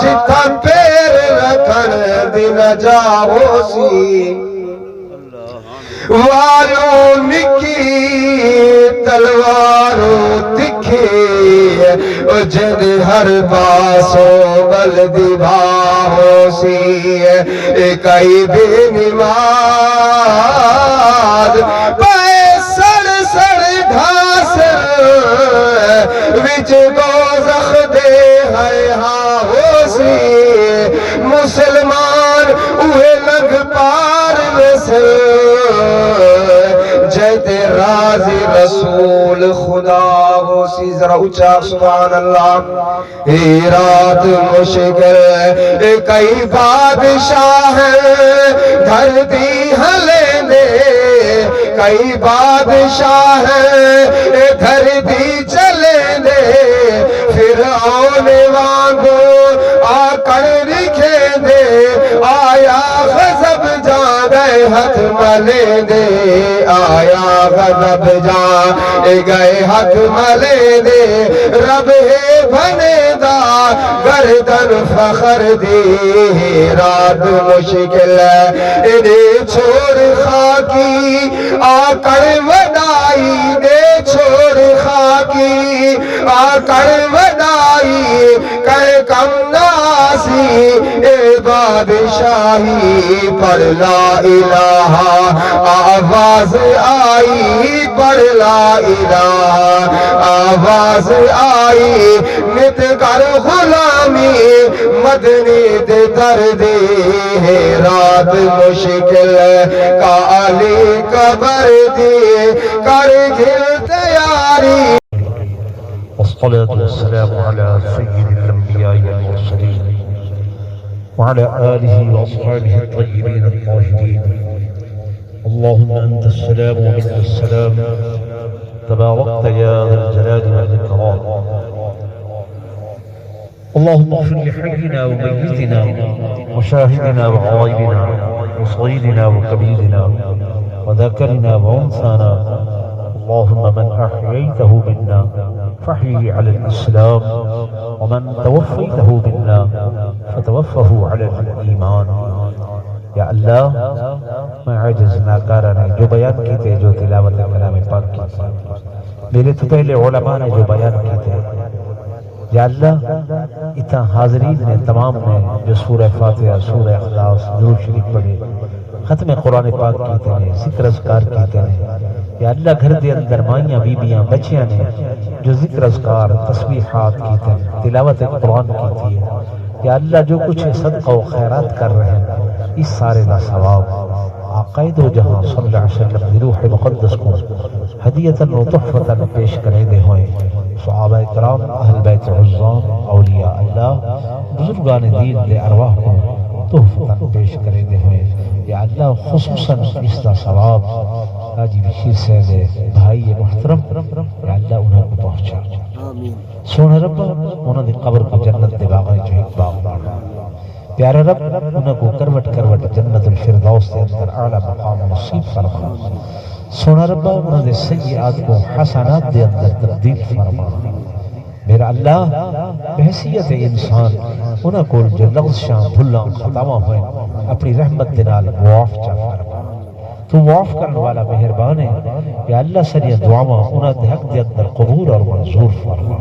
جتھا پیر رکھن دن جاؤ سی والوں نکی تلواروں تکھے جد ہر پاسوں بلدی بھاؤ سی کئی بے نماز پائے سڑ سڑ گھاس وچ دوزخ دے ہے ہاؤ سی مسلمان اوہ لگ پار وسل جیتے راضی رسول خدا ہو سی ذرا اچھا سبحان اللہ ہی رات مشکل کئی بادشاہ دھرتی ہلے دے کئی بادشاہ دھرتی چلے دے فرعون وانگو آ کر رکھے دے آیا غضب جا گئے گئے ہاتھ ملے دے آیا غضب جا گئے ہاتھ ملے دے رب ہے بنے دا گردن فخر دی رات مشکل انہیں چھوڑ خاکی آکڑ ودائی دے چھوڑ خاکی آکڑ ودائی کر کم ناسی اے بادشاہی پڑھ لا الہ آواز آئی پڑھ لا الہ آواز آئی نت کر غلامی مدنی دے دردی ہے رات مشکل کالی قبر دی کر گھل تیاری والصلاة والسلام على سيد الأنبياء والمرسلين وعلى آله وأصحابه الطيبين الطاهرين. اللهم أنت السلام ومنك السلام تباركت يا ذا الجلال والإكرام. اللهم اغفر لحينا وميتنا وشاهدنا وغائبنا وصغيرنا وكبيرنا وذكرنا وأنثانا. اللهم من أحييته منا فاحيه على الإسلام ومن توفيته منا فتوفه على الإيمان. یا اللہ میں عاجز ناکارہ نے جو بیان کی تھے جو تلاوت کلام پاک کی تھی میرے تو پہلے علماء نے جو بیان کی تھے یا اللہ اتنا حاضرین نے تمام نے جو سورہ فاتحہ سورہ اخلاص درود شریف پڑھے ختم قرآن پاک کیتے ہیں ذکر اذکار کیتے ہیں یا اللہ گھر دے اندر مائیاں بیبیاں بچیاں نے جو ذکر اذکار تسبیحات کیتے ہیں تلاوت قرآن کیتی ہے یا اللہ جو کچھ صدقہ و خیرات کر رہے ہیں اس سارے کا ثواب آقا دو جہاں صلی اللہ علیہ وسلم روح مقدس کو ہدیتاً و تحفتاً پیش کرے دے ہوئے صحابہ کرام اہل بیت عظام اولیاء اللہ بزرگان دین دے ارواح کو تحفتاً پیش کرے دے ہوئے یا اللہ خصوصاً اس کا ثواب حاجی بشیر سے دے بھائی محترم یا اللہ انہوں کو پہنچا سونا رب انہوں نے قبر کو جنت دے باغ جو ایک باغ باغ پیارا رب انہوں کو کروٹ کروٹ جنت الفردوس دے اندر اعلیٰ مقام نصیب فرما سونا رب انہوں نے سیئات کو حسنات دے اندر تبدیل فرما میرا اللہ بحثیت انسان انہوں کو جو لغزشاں بھلاں خطامہ ہوئے اپنی رحمت دنال معاف چا فرما تو معاف کرنے والا مہربان ہے یا اللہ سریع دعاواں انہوں نے حق دے اندر قبول اور منظور فرما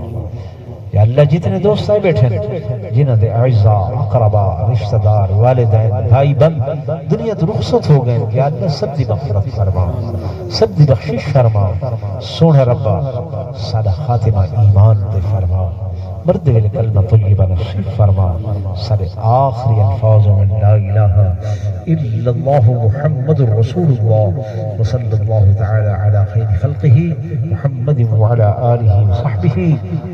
یا اللہ جتنے دوست آئے بیٹھے ہیں جنہوں نے اعزاء اقرباء رشتہ دار والدین بھائی بند دنیا تو رخصت ہو گئے یا اللہ سب دی مغفرت فرما سب دی بخشش فرما سونا ربا سادہ خاتمہ ایمان دے فرما مرد ویل کلمہ طیبہ نصیب فرما سارے آخری الفاظ من لا الہ الا اللہ محمد رسول اللہ وصلی اللہ تعالی علی خیر خلقہ محمد وعلی آلہ وصحبہ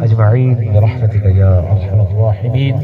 اجمعین برحمتک یا ارحم الراحمین.